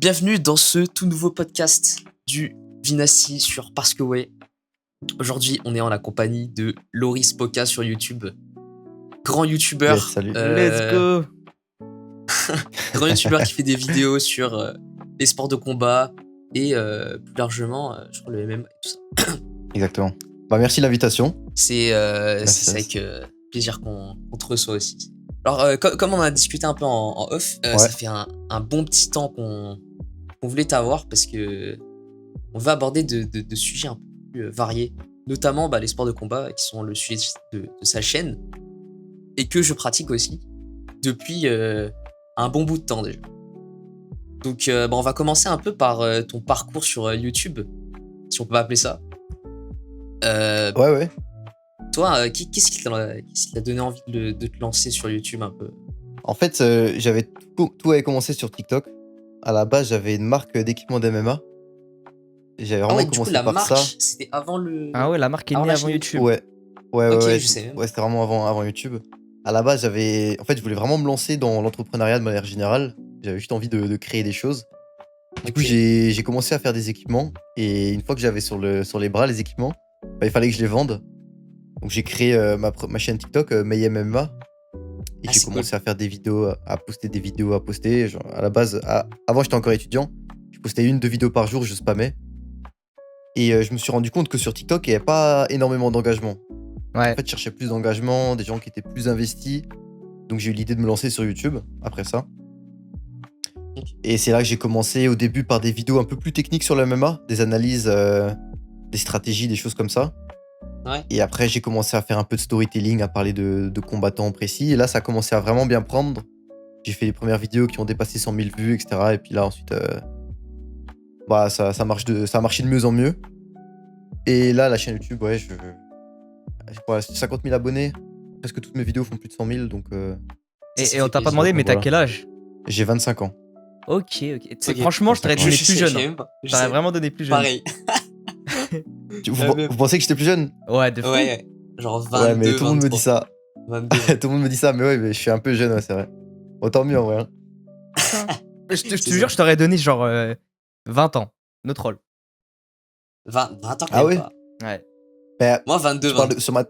Bienvenue dans ce tout nouveau podcast du Vinassi sur Parce que ouais. Aujourd'hui, on est en la compagnie de Loris Poca sur YouTube. Grand youtubeur. Yes, salut. Let's go. Grand youtubeur qui fait des vidéos sur les sports de combat et plus largement, je crois, le MMA et tout ça. Exactement. Bah, merci de l'invitation. C'est avec plaisir qu'on te reçoit aussi. Alors, comme on a discuté un peu en off, ça fait un bon petit temps qu'on voulait t'avoir parce que on va aborder de sujets un peu plus variés, notamment les sports de combat qui sont le sujet de sa chaîne et que je pratique aussi depuis un bon bout de temps déjà. Donc, on va commencer un peu par ton parcours sur YouTube, si on peut appeler ça. Ouais. Toi, qu'est-ce qui t'a donné envie de te lancer sur YouTube un peu? En fait, tout avait commencé sur TikTok. À la base, j'avais une marque d'équipement d'MMA. J'avais vraiment du coup, commencé la par marque, ça. c'était avant le... Ah ouais, la marque est avant née la avant chaîne YouTube. Ouais, Ok, ouais. je sais même. Ouais, c'était vraiment avant YouTube. À la base, je voulais vraiment me lancer dans l'entrepreneuriat de manière générale. J'avais juste envie de créer des choses. Du coup, j'ai commencé à faire des équipements. Et une fois que j'avais sur les bras les équipements, il fallait que je les vende. Donc j'ai créé ma chaîne TikTok, Mayhem MMA. Et j'ai commencé à faire des vidéos, à poster. Genre, à la base, avant j'étais encore étudiant. Je postais 1-2 vidéos par jour, je spammais. Et je me suis rendu compte que sur TikTok, il n'y avait pas énormément d'engagement. Ouais. En fait, je cherchais plus d'engagement, des gens qui étaient plus investis. Donc j'ai eu l'idée de me lancer sur YouTube après ça. Et c'est là que j'ai commencé au début par des vidéos un peu plus techniques sur le MMA, des analyses, des stratégies, des choses comme ça. Ouais. Et après, j'ai commencé à faire un peu de storytelling, à parler de combattants précis. Et là, ça a commencé à vraiment bien prendre. J'ai fait les premières vidéos qui ont dépassé 100 000 vues, etc. Et puis là, ensuite, ça a marché de mieux en mieux. Et là, la chaîne YouTube, ouais, j'ai 50 000 abonnés. Presque toutes mes vidéos font plus de 100 000. Donc, Et on t'a pas demandé, mais t'as quel âge? J'ai 25 ans. Ok. Franchement, je t'aurais donné plus jeune. Je t'aurais vraiment donné plus jeune. Pareil. Vous pensez que j'étais plus jeune? Ouais, de fou. Ouais, genre 22, ouais, mais tout le monde me dit ça. 22. Tout le monde me dit ça, mais ouais, mais je suis un peu jeune, ouais, c'est vrai. Autant mieux en vrai. Je te jure, je t'aurais donné genre 20 ans. No troll. 20 ans quand Ah même ouais pas. Ouais. Mais Moi, 22, tu parles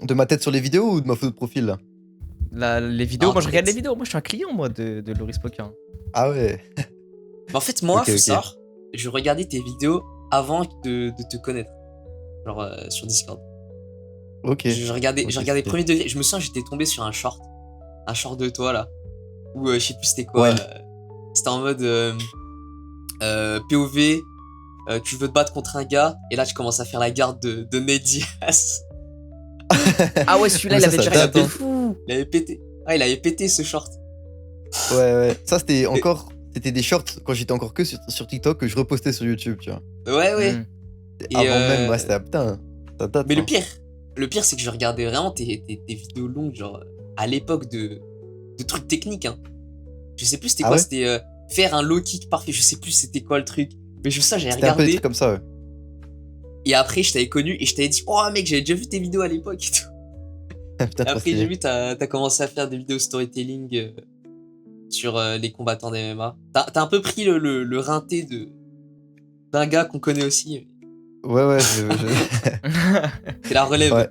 de ma tête sur les vidéos ou de ma photo de profil là? Les vidéos, Non, moi je regarde les vidéos. Moi je suis un client moi de Loris Poca. Ah ouais. En fait, moi, Ok. savoir, je regardais tes vidéos avant de te connaître. Genre sur Discord. Ok. Je regardais Ok. premier degré. Je me souviens, j'étais tombé sur un short de toi là. Où je sais plus c'était quoi. Ouais. C'était en mode POV. Tu veux te battre contre un gars et là tu commences à faire la garde de Nate Diaz. Ah ouais, celui-là il avait déjà date, fait hein. de fou. Il avait pété. Ah, il avait pété ce short. Ouais. Ça, c'était des shorts quand j'étais encore que sur TikTok que je repostais sur YouTube, tu vois. Ouais. Mm. Et, Avant même, ouais, c'était putain. Ça date. Mais hein. le pire c'est que je regardais vraiment tes vidéos longues, genre à l'époque de trucs techniques. Hein. Je sais plus c'était Ah quoi, ouais c'était faire un low kick parfait. Je sais plus c'était quoi le truc. Mais je sais ça, j'avais C'était un peu des regardé. trucs comme ça, ouais. Et après, je t'avais connu et je t'avais dit, oh mec, j'avais déjà vu tes vidéos à l'époque et tout. Putain, trop Après, stylé. j'ai vu, t'as commencé à faire des vidéos storytelling sur les combattants d'MMA. T'as un peu pris le rinté d'un gars qu'on connaît aussi. Ouais, C'est la relève.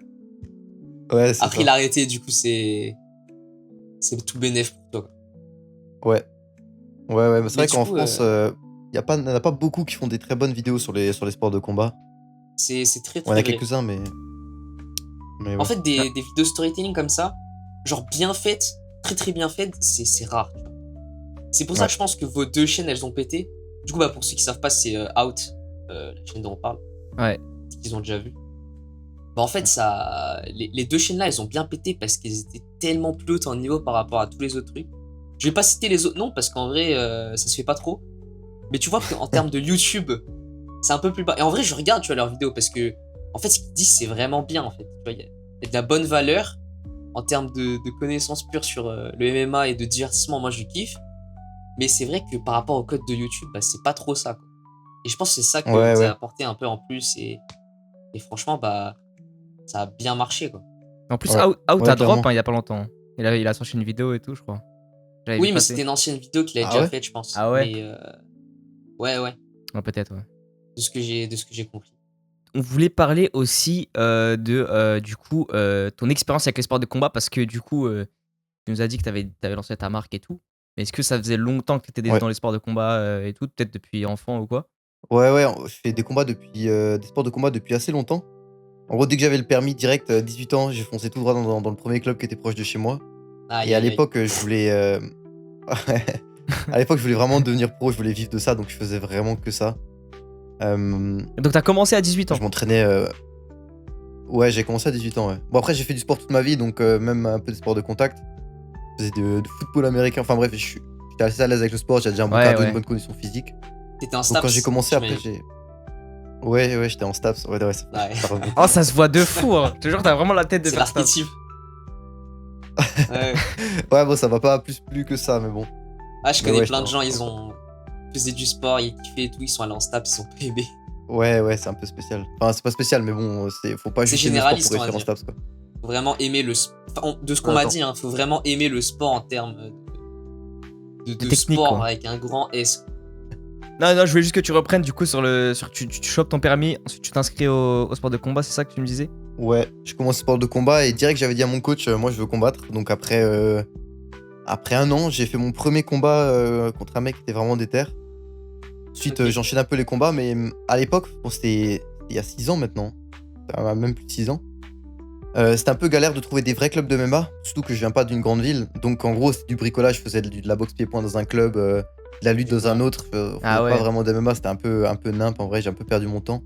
Ouais, c'est Après, ça. il a arrêté, du coup, c'est tout bénéf pour toi. Ouais, mais c'est Mais vrai du qu'en coup, France, il n'y en a pas beaucoup qui font des très bonnes vidéos sur les sports de combat. c'est très Il y en très a vrai. quelques-uns, mais ouais. En fait, des vidéos storytelling comme ça, genre bien faites, très très bien faites, c'est rare. Tu vois. C'est pour ça que je pense que vos deux chaînes, elles ont pété. Du coup, pour ceux qui savent pas, c'est Out, la chaîne dont on parle. Ouais. Qu'ils ont déjà vu. En fait, les deux chaînes là, elles ont bien pété parce qu'elles étaient tellement plus hautes en niveau par rapport à tous les autres trucs. Je vais pas citer les autres noms parce qu'en vrai, ça se fait pas trop. Mais tu vois qu'en termes de YouTube, c'est un peu plus bas. Et en vrai, je regarde, tu vois, leurs vidéos parce que, en fait, ce qu'ils disent, c'est vraiment bien, en fait. Tu vois, il y a de la bonne valeur en termes de connaissances pures sur le MMA et de divertissement. Moi, je kiffe. Mais c'est vrai que par rapport au code de YouTube, c'est pas trop ça, quoi. Et je pense que c'est ça que vous a apporté un peu en plus. Et franchement, ça a bien marché, quoi. En plus, Ouais. Out a drop clairement. il y a pas longtemps. Il a sorti une vidéo et tout, je crois. Oui, mais c'était une ancienne vidéo qu'il avait déjà faite, je pense. Ah ouais. Mais Ouais, ouais, Ouais, peut-être, ouais. de ce que j'ai compris. On voulait parler aussi du coup, ton expérience avec les sports de combat parce que du coup, tu nous as dit que tu avais lancé ta marque et tout. Mais est-ce que ça faisait longtemps que tu étais Ouais. dans les sports de combat et tout, peut-être depuis enfant ou quoi? Ouais, je fais des combats depuis, des sports de combat depuis assez longtemps. En gros, dès que j'avais le permis direct, 18 ans, j'ai foncé tout droit dans le premier club qui était proche de chez moi. Aïe, Et à aïe, aïe. l'époque, je voulais, à l'époque, je voulais vraiment devenir pro, je voulais vivre de ça, donc je faisais vraiment que ça. Donc tu as commencé à 18 ans? Je m'entraînais, ouais, j'ai commencé à 18 ans, ouais. Bon, après, j'ai fait du sport toute ma vie, donc même un peu de sport de contact. Je faisais de football américain, enfin bref, j'étais assez à l'aise avec le sport, j'avais déjà un bon Ouais, cardio, ouais. une bonne condition physique. T'étais en Donc STAPS. quand j'ai commencé, après, j'imagine. j'ai... Ouais, j'étais en STAPS, ouais, ça, Ouais. ça remonte. Oh, ça se voit de fou, hein. Je te jure, t'as vraiment la tête de C'est faire ça. l'archétype. Ouais. Ouais, bon, ça va pas plus que ça, mais bon. Ah, je Mais connais ouais, plein de j'étais gens, en- ils faisaient du sport, ils kiffaient et tout, ils sont allés en STAPS, ils sont pas aimés. Ouais, c'est un peu spécial. Enfin, c'est pas spécial, mais bon, faut pas C'est juste aimer le sport généraliste, pour on va réussir en dire. STAPS, quoi. Faut vraiment aimer le de ce qu'on m'a Attends. dit, hein, faut vraiment aimer le sport en termes de technique, sport quoi. avec un grand S. Non, je voulais juste que tu reprennes du coup tu chopes ton permis, ensuite tu t'inscris au sport de combat, c'est ça que tu me disais? Ouais, je commence le sport de combat et direct j'avais dit à mon coach, moi je veux combattre. Donc après un an, j'ai fait mon premier combat contre un mec qui était vraiment déter. Ensuite, Ok. j'enchaîne un peu les combats, mais à l'époque, bon, c'était il y a 6 ans maintenant, même plus de 6 ans. C'était un peu galère de trouver des vrais clubs de MMA, surtout que je viens pas d'une grande ville. Donc en gros, c'était du bricolage, je faisais de la boxe pied-point dans un club, de la lutte Je dans un vois. autre. On faisait Ah ouais. pas vraiment de MMA, c'était un peu nimp en vrai, j'ai un peu perdu mon temps.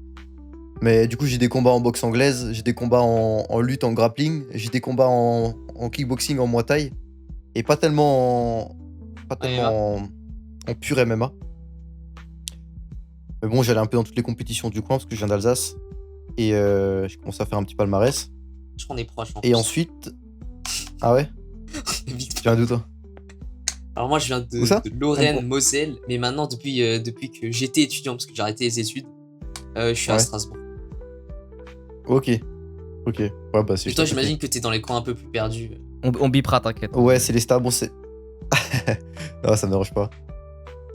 Mais du coup, j'ai des combats en boxe anglaise, j'ai des combats en lutte, en grappling, j'ai des combats en kickboxing, en muay thai, et pas tellement en pur MMA. Mais bon, j'allais un peu dans toutes les compétitions du coin parce que je viens d'Alsace, et j'ai commencé à faire un petit palmarès. Je crois qu'on est proches en Et plus. ensuite. Ah ouais? Vite. Tu viens d'où toi? Alors moi je viens Où ça? de Lorraine, Moselle, mais maintenant depuis que j'étais étudiant, parce que j'ai arrêté les études, je suis à Ouais. Strasbourg. Ok. Ouais, bah c'est Et juste toi à côté. j'imagine que t'es dans les coins un peu plus perdus. On bipera, t'inquiète. Ouais, c'est les stars, bon, c'est. Non, ça me dérange pas.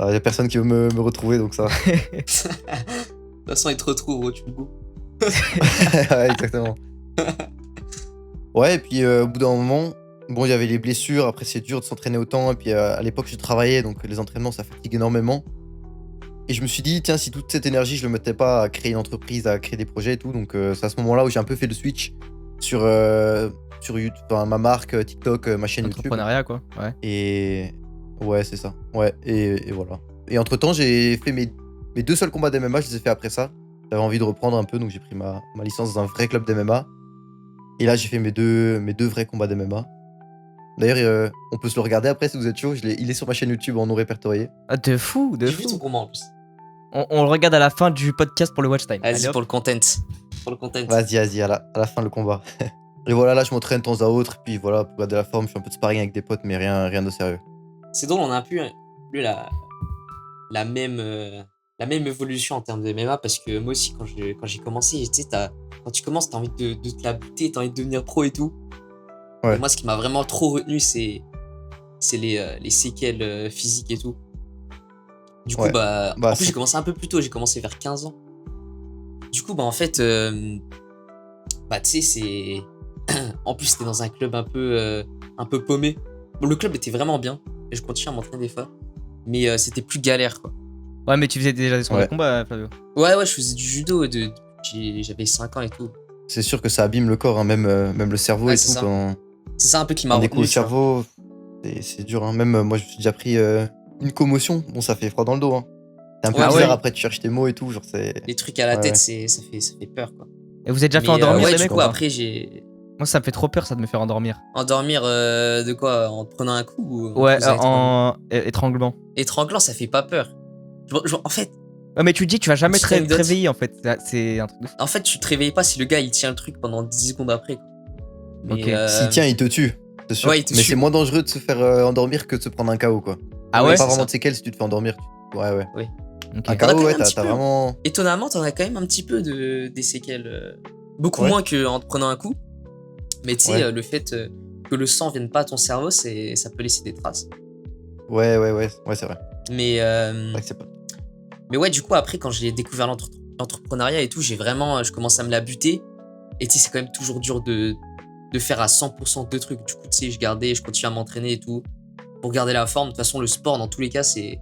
Y a personne qui veut me retrouver, donc ça va. De toute façon ils te retrouvent au Tugo. Ouais, exactement. Ouais, et puis au bout d'un moment, bon, il y avait les blessures, après c'est dur de s'entraîner autant, et puis à l'époque je travaillais, donc les entraînements ça fatigue énormément. Et je me suis dit, tiens, si toute cette énergie je le mettais pas à créer une entreprise, à créer des projets et tout, donc c'est à ce moment-là où j'ai un peu fait le switch sur YouTube, enfin, ma marque, TikTok, ma chaîne YouTube. Entrepreneuriat, quoi. Ouais. Et ouais, c'est ça. Ouais, et voilà. Et entre-temps, j'ai fait mes 2 seuls combats d'MMA, je les ai fait après ça. J'avais envie de reprendre un peu, donc j'ai pris ma licence dans un vrai club d'MMA. Et là, j'ai fait mes deux vrais combats d'MMA. D'ailleurs, on peut se le regarder après si vous êtes chaud. Il est sur ma chaîne YouTube en non répertorié. Ah, de fou. J'ai vu ton combat en plus. On le regarde à la fin du podcast pour le watch time. Vas-y Allez, hop. pour le content. Pour le content. Vas-y, à la fin, le combat. Et voilà, là, je m'entraîne de temps à autre. Puis voilà, pour garder la forme, je fais un peu de sparring avec des potes, mais rien de sérieux. C'est drôle, on a un peu eu la même évolution en termes de MMA parce que moi aussi quand j'ai commencé, tu sais, quand tu commences, t'as envie de te la buter, t'as envie de devenir pro et tout. Ouais. Et moi, ce qui m'a vraiment trop retenu, c'est les séquelles physiques et tout. Du coup, Ouais. bah, Bah, en plus, c'est- j'ai commencé un peu plus tôt, j'ai commencé vers 15 ans. Du coup, bah, en fait, bah, tu sais, c'est. En plus, c'était dans un club un peu paumé. Bon, le club était vraiment bien, et je continue à m'entraîner des fois, mais c'était plus galère, quoi. Ouais, mais tu faisais déjà des sports Ouais. de combat, Flavio. Ouais, je faisais du judo, j'avais 5 ans et tout. C'est sûr que ça abîme le corps, hein, même le cerveau Ouais, et c'est tout. ça. Quand C'est ça un peu qui m'a un des coups retenu, au tu vois. cerveau, c'est dur. Hein. Même moi, je me suis déjà pris une commotion. Bon, ça fait froid dans le dos. Hein. C'est un peu Ouais, bizarre ouais. après, tu cherches tes mots et tout. Genre, c'est. Les trucs à la Ouais, tête, ouais. ça fait peur, quoi. Et vous êtes déjà fait Mais, endormir, ouais, les du mecs, coup, ou pas? après, j'ai. Moi, ça me fait trop peur, ça de me faire endormir. Endormir de quoi? En te prenant un coup ou en Ouais, te faisant étrangler en étranglement. Étranglant, ça fait pas peur. En fait, Ouais, mais tu te dis, tu vas jamais Petite te anecdote. réveiller, en fait. C'est un truc de fou. tu te réveilles pas si le gars il tient le truc pendant 10 secondes après, quoi. Mais, Ok. S'il tient, il te tue. C'est sûr. Ouais, il te Mais tue. c'est moins dangereux de se faire endormir que de se prendre un KO, quoi. Ah Ouais, ouais? Pas c'est vraiment ça. de séquelles si tu te fais endormir. Ouais. Ok. Un T'en as KO, quand ouais, même un petit t'as peu. vraiment. Étonnamment, t'en as quand même un petit peu des séquelles. Beaucoup Ouais. moins qu'en te prenant un coup. Mais tu sais, Ouais. le fait que le sang vienne pas à ton cerveau, ça peut laisser des traces. Ouais, c'est vrai. Mais C'est vrai que c'est pas. Mais ouais, du coup, après, quand j'ai découvert l'entrepreneuriat et tout, je commence à me la buter. Et tu sais, c'est quand même toujours dur de faire à 100% deux trucs. Du coup, tu sais, je continue à m'entraîner et tout pour garder la forme. De toute façon, le sport, dans tous les cas, c'est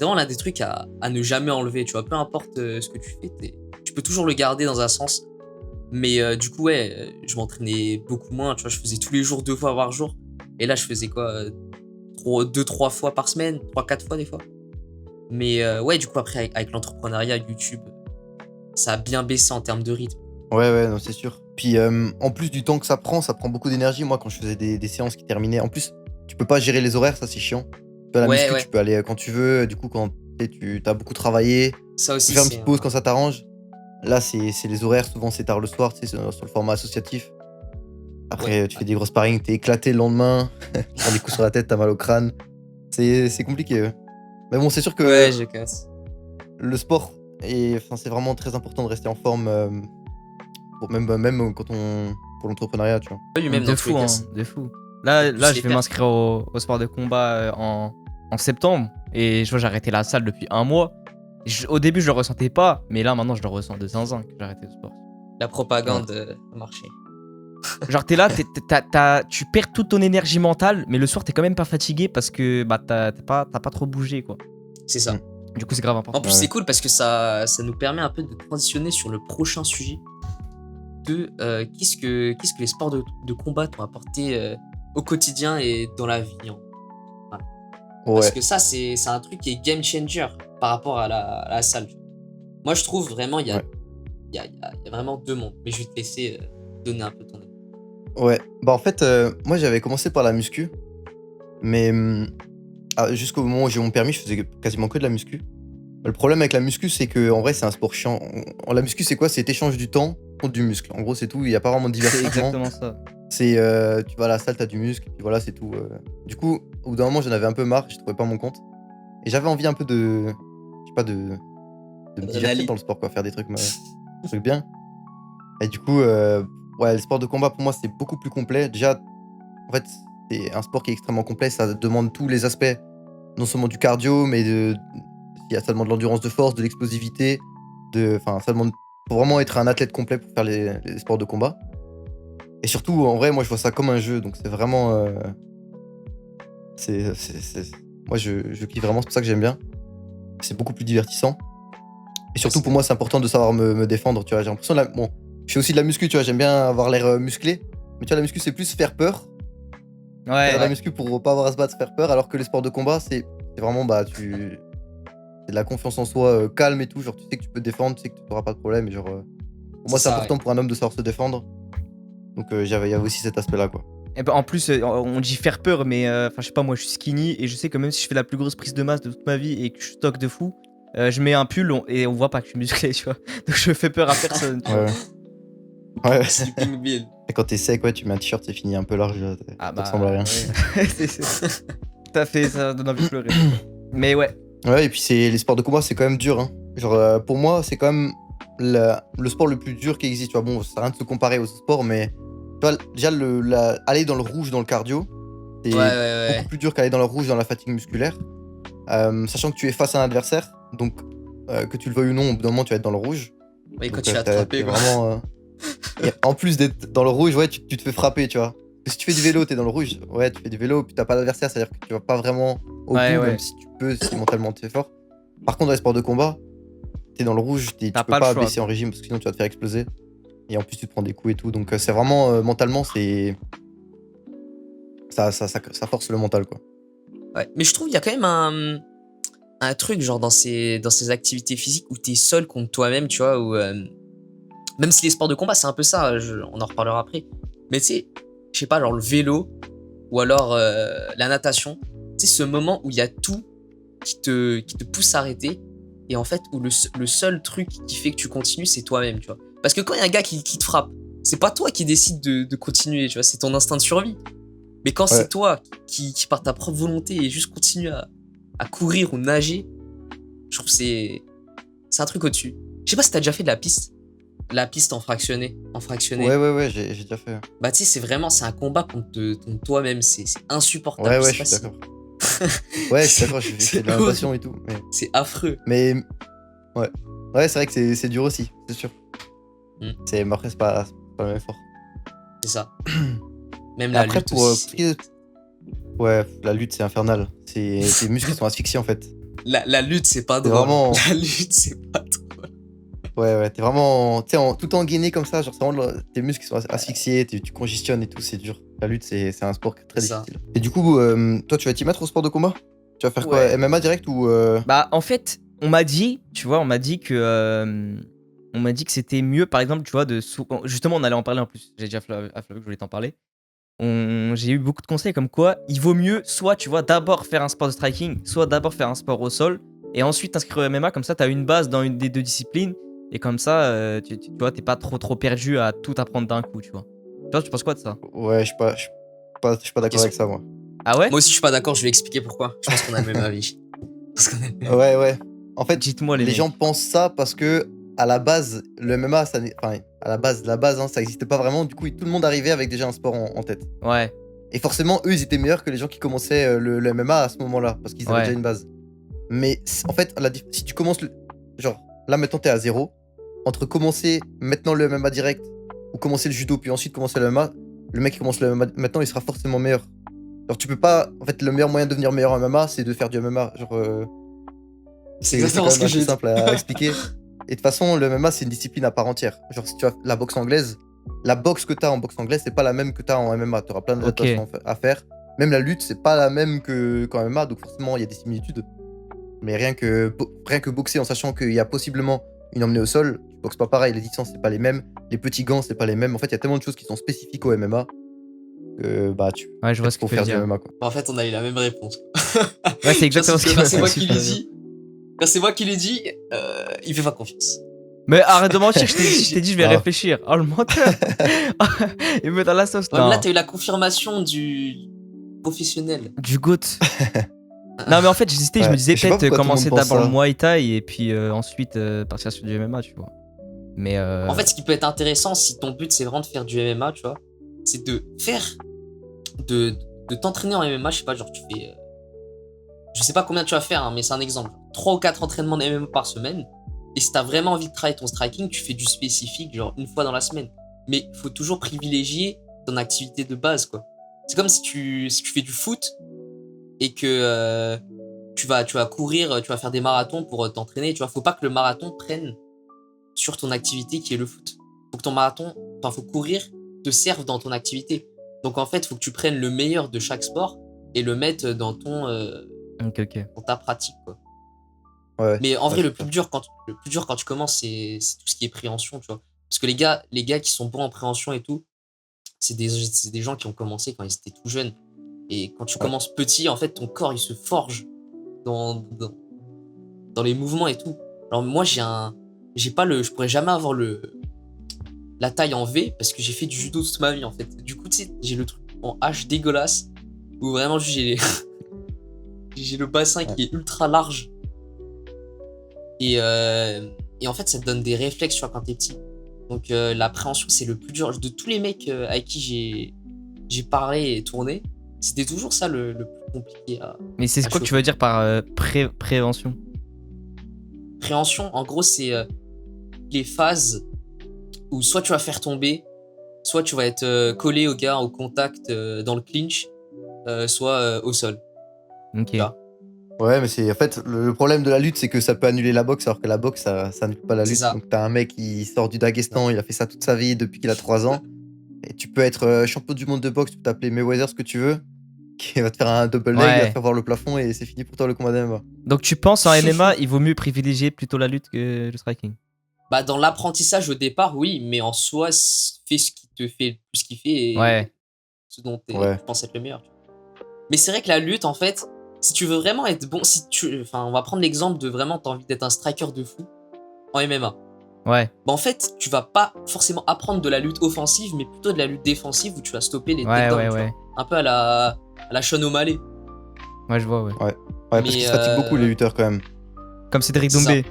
vraiment l'un des trucs à ne jamais enlever. Tu vois, peu importe ce que tu fais, tu peux toujours le garder dans un sens. Mais du coup, ouais, je m'entraînais beaucoup moins. Tu vois, je faisais tous les jours 2 fois par jour. Et là, je faisais quoi 2-3 fois par semaine, 3-4 fois des fois. Mais ouais, du coup, après, avec l'entrepreneuriat, YouTube, ça a bien baissé en termes de rythme. Ouais, non, c'est sûr. Puis en plus du temps que ça prend beaucoup d'énergie. Moi, quand je faisais des séances qui terminaient, en plus, tu peux pas gérer les horaires, ça c'est chiant. À la muscu, Ouais, tu peux aller quand tu veux. Du coup, quand tu as beaucoup travaillé, ça tu aussi, fais une c'est petite pause quand ça t'arrange. Là, c'est les horaires, souvent c'est tard le soir, tu sais, sur le format associatif. Après, Ouais, tu fais des gros sparring, t'es éclaté le lendemain, tu prends des coups sur la tête, t'as mal au crâne. C'est compliqué. Ouais. Mais bon, c'est sûr que ouais, je casse. le sport, c'est vraiment très important de rester en forme, même quand pour l'entrepreneuriat, tu vois. Lui-même, dans De tous les fou, cas, hein, de fou. Là, plus je les vais pertes. m'inscrire au sport de combat en septembre. Et je vois, j'ai arrêté la salle depuis 1 mois. Au début, je le ressentais pas, mais là, maintenant, je le ressens de zinzin que j'ai arrêté le sport. La propagande a marché. Genre, t'es là, tu perds toute ton énergie mentale, mais le soir, t'es quand même pas fatigué parce que bah, t'as pas trop bougé, quoi. C'est ça. Mm. Du coup, c'est grave En important. plus, Ouais. c'est cool parce que ça nous permet un peu de transitionner sur le prochain sujet de qu'est-ce que les sports de combat t'ont apporté au quotidien et dans la vie. Hein. Parce Ouais. que ça, c'est un truc qui est game changer par rapport à la salle. Tu vois. Moi, je trouve vraiment, il y a, Ouais. il y, a, il y a- il y a vraiment deux mondes. Mais je vais te laisser donner un peu ton avis. Ouais. Bah, en fait, moi, j'avais commencé par la muscu, mais jusqu'au moment où j'ai eu mon permis, je faisais quasiment que de la muscu. Le problème avec la muscu, c'est que en vrai, c'est un sport chiant. La muscu, c'est quoi? C'est t'échanges du temps contre du muscle. En gros, c'est tout. Il n'y a pas vraiment de C'est divertissement. exactement ça. C'est tu vas à la salle, t'as du muscle, et puis voilà, c'est tout. Du coup, au bout d'un moment, j'en avais un peu marre, je trouvais pas mon compte. Et j'avais envie un peu je sais pas, de me divertir Adrénaline. dans le sport, quoi, faire des trucs bien. Et du coup, ouais, le sport de combat, pour moi, c'est beaucoup plus complet. Déjà, en fait, c'est un sport qui est extrêmement complet, ça demande tous les aspects, non seulement du cardio, mais ça demande de l'endurance de force, de l'explosivité, enfin, ça demande, faut vraiment être un athlète complet pour faire les sports de combat. Et surtout, en vrai, moi, je vois ça comme un jeu, donc c'est vraiment, moi, je kiffe vraiment, c'est pour ça que j'aime bien. C'est beaucoup plus divertissant. Et surtout, pour moi, c'est important de savoir me défendre, tu vois. J'ai l'impression, bon, je fais aussi de la muscu, tu vois, j'aime bien avoir l'air musclé. Mais tu vois, la muscu, c'est plus faire peur. Ouais, Faire la muscu pour pas avoir à se battre, faire peur, alors que les sports de combat, c'est vraiment, c'est de la confiance en soi calme et tout. Genre, tu sais que tu peux te défendre, tu sais que tu n'auras pas de problème. Et genre, pour moi, c'est important pour un homme de savoir se défendre. Donc, il y avait aussi cet aspect-là, quoi. Et bah, en plus, on dit faire peur, mais enfin, je sais pas, moi je suis skinny et je sais que même si je fais la plus grosse prise de masse de toute ma vie et que je stocke de fou, je mets un pull et on voit pas que je suis musclé, tu vois. Donc je fais peur à personne, tu vois. Ouais. Sleeping Bill. Et quand t'es sec, ouais, tu mets un t-shirt, c'est fini un peu large, Ah ça ressemble à rien. ouais. Tout à fait, ça donne envie de pleurer. Mais ouais. Ouais, et puis les sports de combat, c'est quand même dur. Hein. Genre, pour moi, c'est quand même le sport le plus dur qui existe. Tu vois, bon, ça sert à rien de se comparer aux sports, mais tu vois, déjà, aller dans le rouge dans le cardio, c'est beaucoup plus dur qu'aller dans le rouge dans la fatigue musculaire. Sachant que tu es face à un adversaire, donc que tu le veuilles ou non, au bout d'un moment, tu vas être dans le rouge. Oui, quand Donc, tu l'as attrapé, quoi. vraiment, et en plus d'être dans le rouge, ouais, tu te fais frapper, tu vois. Si tu fais du vélo, t'es dans le rouge, ouais, tu fais du vélo, puis t'as pas d'adversaire, c'est-à-dire que tu vas pas vraiment au bout, même si tu peux, si mentalement tu es fort. Par contre, dans les sports de combat, t'es dans le rouge, tu peux pas baisser en régime parce que sinon tu vas te faire exploser. Et en plus, tu te prends des coups et tout. Donc, c'est vraiment mentalement, ça force le mental, quoi. Ouais, mais je trouve qu'il y a quand même un truc, genre dans ces activités physiques où t'es seul contre toi-même, tu vois, où même si les sports de combat, c'est un peu ça, on en reparlera après. Mais tu sais, je sais pas, genre le vélo ou alors la natation, tu sais, ce moment où il y a tout qui te pousse à arrêter et en fait, où le seul truc qui fait que tu continues, c'est toi-même, tu vois. Parce que quand il y a un gars qui te frappe, c'est pas toi qui décide de continuer, tu vois, c'est ton instinct de survie. Mais quand c'est toi qui par ta propre volonté et juste continue à courir ou nager, je trouve que c'est un truc au-dessus. Je sais pas si t'as déjà fait de la piste. La piste en fractionné. Ouais, j'ai déjà fait. Bah tu sais, c'est un combat contre toi-même, c'est insupportable. Ouais, je suis d'accord. Ouais, je suis d'accord, j'ai fait de la natation et tout. C'est affreux. Mais Ouais, c'est vrai que c'est dur aussi, c'est sûr. Mm. Mais après, c'est pas le même effort. C'est ça. Même Et la après, lutte pour aussi. ouais, la lutte, c'est infernal. Tes muscles sont asphyxiés en fait. La lutte, c'est pas C'est drôle. vraiment- La lutte, c'est pas drôle. Ouais, t'es vraiment. Tu sais, tout engainé comme ça, genre, c'est vraiment tes muscles sont asphyxiés, tu congestionnes et tout, c'est dur. La lutte, c'est un sport très C'est ça. difficile. Et du coup, toi, tu vas t'y mettre au sport de combat? Tu vas faire quoi? Ouais. MMA direct ou. Bah, en fait, on m'a dit, tu vois, on m'a dit que c'était mieux, par exemple, tu vois, justement, on allait en parler en plus. J'ai déjà Flavio que je voulais t'en parler. J'ai eu beaucoup de conseils comme quoi il vaut mieux, soit, tu vois, d'abord faire un sport de striking, soit d'abord faire un sport au sol, et ensuite t'inscrire au MMA, comme ça, t'as une base dans une des deux disciplines, et comme ça, tu vois, t'es pas trop perdu à tout apprendre d'un coup, tu vois. Tu penses quoi de ça? Ouais, je suis pas d'accord avec ça, moi. Ah ouais? Moi aussi, je suis pas d'accord, je vais expliquer pourquoi. Je pense qu'on a le même avis. Parce qu'on a le même Ouais. En fait, Dites-moi, les les mecs. gens pensent ça parce que, à la base, le MMA, enfin, à la base, hein, ça existait pas vraiment. Du coup, tout le monde arrivait avec déjà un sport en tête. Ouais, Et forcément, eux, ils étaient meilleurs que les gens qui commençaient le MMA à ce moment-là, parce qu'ils avaient Ouais. déjà une base. Mais en fait, si tu commences genre, là maintenant t'es à 0, entre commencer maintenant le MMA direct, ou commencer le judo, puis ensuite commencer le MMA, le mec qui commence le MMA maintenant, il sera forcément meilleur. Genre, tu peux pas. En fait, le meilleur moyen de devenir meilleur en MMA, c'est de faire du MMA. Genre, C'est c'est exactement quand ce même que assez j'ai dit. simple à expliquer. Et de toute façon, le MMA, c'est une discipline à part entière. Genre, si tu as la boxe anglaise, la boxe que tu as en boxe anglaise, c'est pas la même que tu as en MMA. Tu auras plein d'adaptations à faire. Même la lutte, c'est pas la même qu'en MMA, donc forcément, il y a des similitudes. Mais rien que boxer en sachant qu'il y a possiblement une emmenée au sol, tu boxes pas pareil, les distances, c'est pas les mêmes, les petits gants, c'est pas les mêmes. En fait, il y a tellement de choses qui sont spécifiques au MMA que bah, ouais, je vois ce que faut tu veux faire du dire. MMA, quoi. En fait, on a eu la même réponse. Ouais, c'est exactement ce Parce qu'il que m'a c'est moi dit. qui lui dis. Quand c'est moi qui lui dis, il fait pas confiance. Mais arrête de mentir, je t'ai dit, je vais Ah. réfléchir. Oh, le menteur. Il me met dans la sauce. Ouais, mais Non, là, t'as eu la confirmation du professionnel. du GOAT. Non, mais en fait, j'hésitais, je me Ouais, disais je sais pas peut-être pourquoi tout le monde commencer pense d'abord le ça. Muay Thai et puis ensuite partir sur du MMA, tu vois. Mais En fait, ce qui peut être intéressant, si ton but c'est vraiment de faire du MMA, tu vois, c'est de t'entraîner en MMA. Je sais pas, genre tu fais. Je sais pas combien tu vas faire, hein, mais c'est un exemple. 3 ou 4 entraînements de MMA par semaine. Et si t'as vraiment envie de travailler ton striking, tu fais du spécifique, genre une fois dans la semaine. Mais il faut toujours privilégier ton activité de base, quoi. C'est comme si tu fais du foot et que tu vas courir, tu vas faire des marathons pour t'entraîner. Tu vois, faut pas que le marathon prenne sur ton activité qui est le foot. Faut que ton marathon, enfin, faut courir te serve dans ton activité. Donc en fait, faut que tu prennes le meilleur de chaque sport et le mettre dans ok. dans ta pratique, quoi. Ouais, Mais en vrai, ouais, le plus dur quand tu commences, c'est tout ce qui est préhension, tu vois. Parce que les gars qui sont bons en préhension et tout, c'est des gens qui ont commencé quand ils étaient tout jeunes. Et quand tu Ouais. commences petit, en fait, ton corps, il se forge dans les mouvements et tout. Alors moi, je pourrais jamais avoir la taille en V parce que j'ai fait du judo toute ma vie, en fait. Du coup, tu sais, j'ai le truc en H dégueulasse où vraiment j'ai j'ai le bassin qui est ultra large. Et en fait, ça te donne des réflexes, tu vois, quand t'es petit. Donc l'appréhension, c'est le plus dur. De tous les mecs avec qui j'ai parlé et tourné, c'était toujours ça le plus compliqué à Mais c'est quoi que tu veux dire par prévention? préhension. En gros, c'est les phases où soit tu vas faire tomber, soit tu vas être collé au gars au contact dans le clinch, soit au sol. Ok. Tu vois. Ouais, mais c'est en fait le problème de la lutte, c'est que ça peut annuler la boxe, alors que la boxe, ça annule pas la C'est lutte. ça. Donc t'as un mec qui sort du Daghestan, il a fait ça toute sa vie depuis qu'il a 3 ans. Et tu peux être champion du monde de boxe, tu peux t'appeler Mayweather, ce que tu veux, qui va te faire un double leg, il va Ouais. te faire voir le plafond et c'est fini pour toi le combat d'MMA. Donc tu penses en MMA, il vaut mieux privilégier plutôt la lutte que le striking? Bah, dans l'apprentissage au départ, oui, mais en soi, fais ce qui te fait le plus kiffer et Ouais. ce dont tu Ouais. penses être le meilleur. Mais c'est vrai que la lutte, en fait, si tu veux vraiment être bon, enfin, on va prendre l'exemple de vraiment, t'as envie d'être un striker de fou en MMA. Ouais. Bah, en fait, tu vas pas forcément apprendre de la lutte offensive, mais plutôt de la lutte défensive où tu vas stopper les Ouais, takedowns, ouais, tu vois. ouais. Un peu à la Sean O'Malley. Ouais, je vois, ouais. Ouais, parce Mais, qu'ils se fatiguent beaucoup les lutteurs quand même. Comme Cédric C'est ça. Doumbé.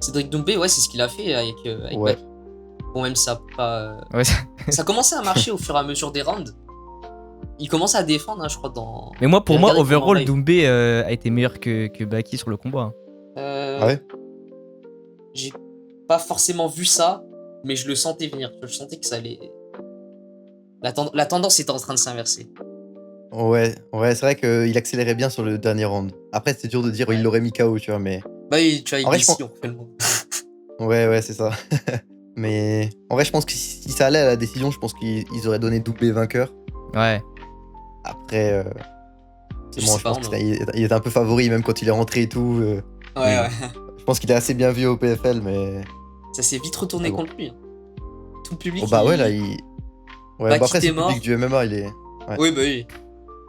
Cédric Doumbé, ouais, c'est ce qu'il a fait avec Ouais. Baki. Bon, même ça a pas. Ouais. Ça commençait à marcher au fur et à mesure des rounds. Il commençait à défendre, hein, je crois, dans. Mais moi, pour J'ai moi, regardé comment overall, live. Doumbé a été meilleur que Baki sur le combat. Ah ouais j'ai pas forcément vu ça, mais je le sentais venir. Je sentais que ça allait. La tendance était en train de s'inverser. Ouais, c'est vrai qu'il accélérait bien sur le dernier round. Après, c'est dur de dire il l'aurait mis KO, tu vois, mais. Bah oui, tu vois, En il vrai, est je pense. ici, on fait le mot. Ouais, c'est ça. Mais en vrai, je pense que si ça allait à la décision, je pense qu'ils auraient donné doublé vainqueur. Ouais. Après, c'est Je bon, sais je pas, pense non. qu'il était un peu favori, même quand il est rentré et tout. Ouais, Oui. ouais. Je pense qu'il est assez bien vu au PFL, mais. Ça s'est vite Mais retourné bon. contre lui. Hein. Tout le public, Oh, bah ouais, là, Ouais, bah, bah qui après, c'est t'es le public mort. du MMA, il est. Ouais. Oui, bah oui.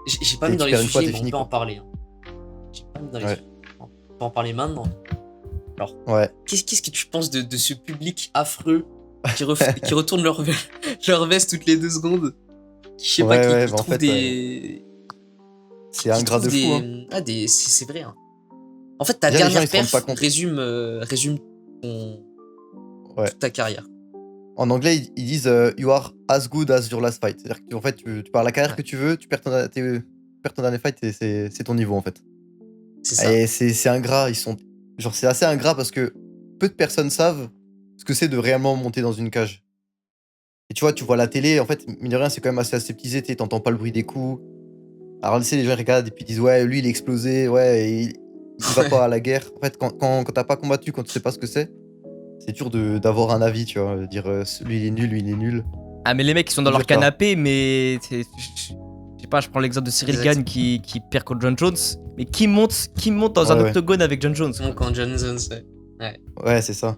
J'ai pas Dès mis que dans tu les perds une fois, sujets, t'es mais on fini, peut en quoi. parler. Hein. J'ai pas mis dans les Ouais. sujets. On peut en parler maintenant. Alors, Ouais. qu'est-ce que tu penses de ce public affreux qui retourne leur veste toutes les 2 secondes? Je sais pas, Ouais, qui bah en trouve fait, des. c'est Qui ingrat trouve de fou, hein. des. Ah, des. C'est vrai. Hein. En fait, ta Déjà, les gens, dernière ils se rendent pas perf compte. résume Ouais. toute ta carrière. En anglais, ils disent You are as good as your last fight. C'est-à-dire que en fait, tu pars la carrière Ouais. que tu veux, tu perds ton dernier fight et c'est ton niveau, en fait. C'est ça. Et c'est ingrat. Genre, c'est assez ingrat parce que peu de personnes savent ce que c'est de réellement monter dans une cage. Et tu vois la télé, en fait, mine de rien, c'est quand même assez aseptisé, t'entends pas le bruit des coups. Alors, tu sais, les gens ils regardent et puis ils disent ouais, lui il est explosé, ouais, et il va pas à la guerre. En fait, quand t'as pas combattu, quand tu sais pas ce que c'est dur d'avoir un avis, tu vois. Dire lui il est nul, lui il est nul. Ah, mais les mecs, ils sont dans C'est leur dur, tu vois. canapé, mais. Je sais pas, je prends l'exemple de Cyril Exact. Gane qui perd contre John Jones. Mais qui monte dans un Ouais. octogone avec John Jones? Mon camp Johnson, ouais. Ouais, c'est ça.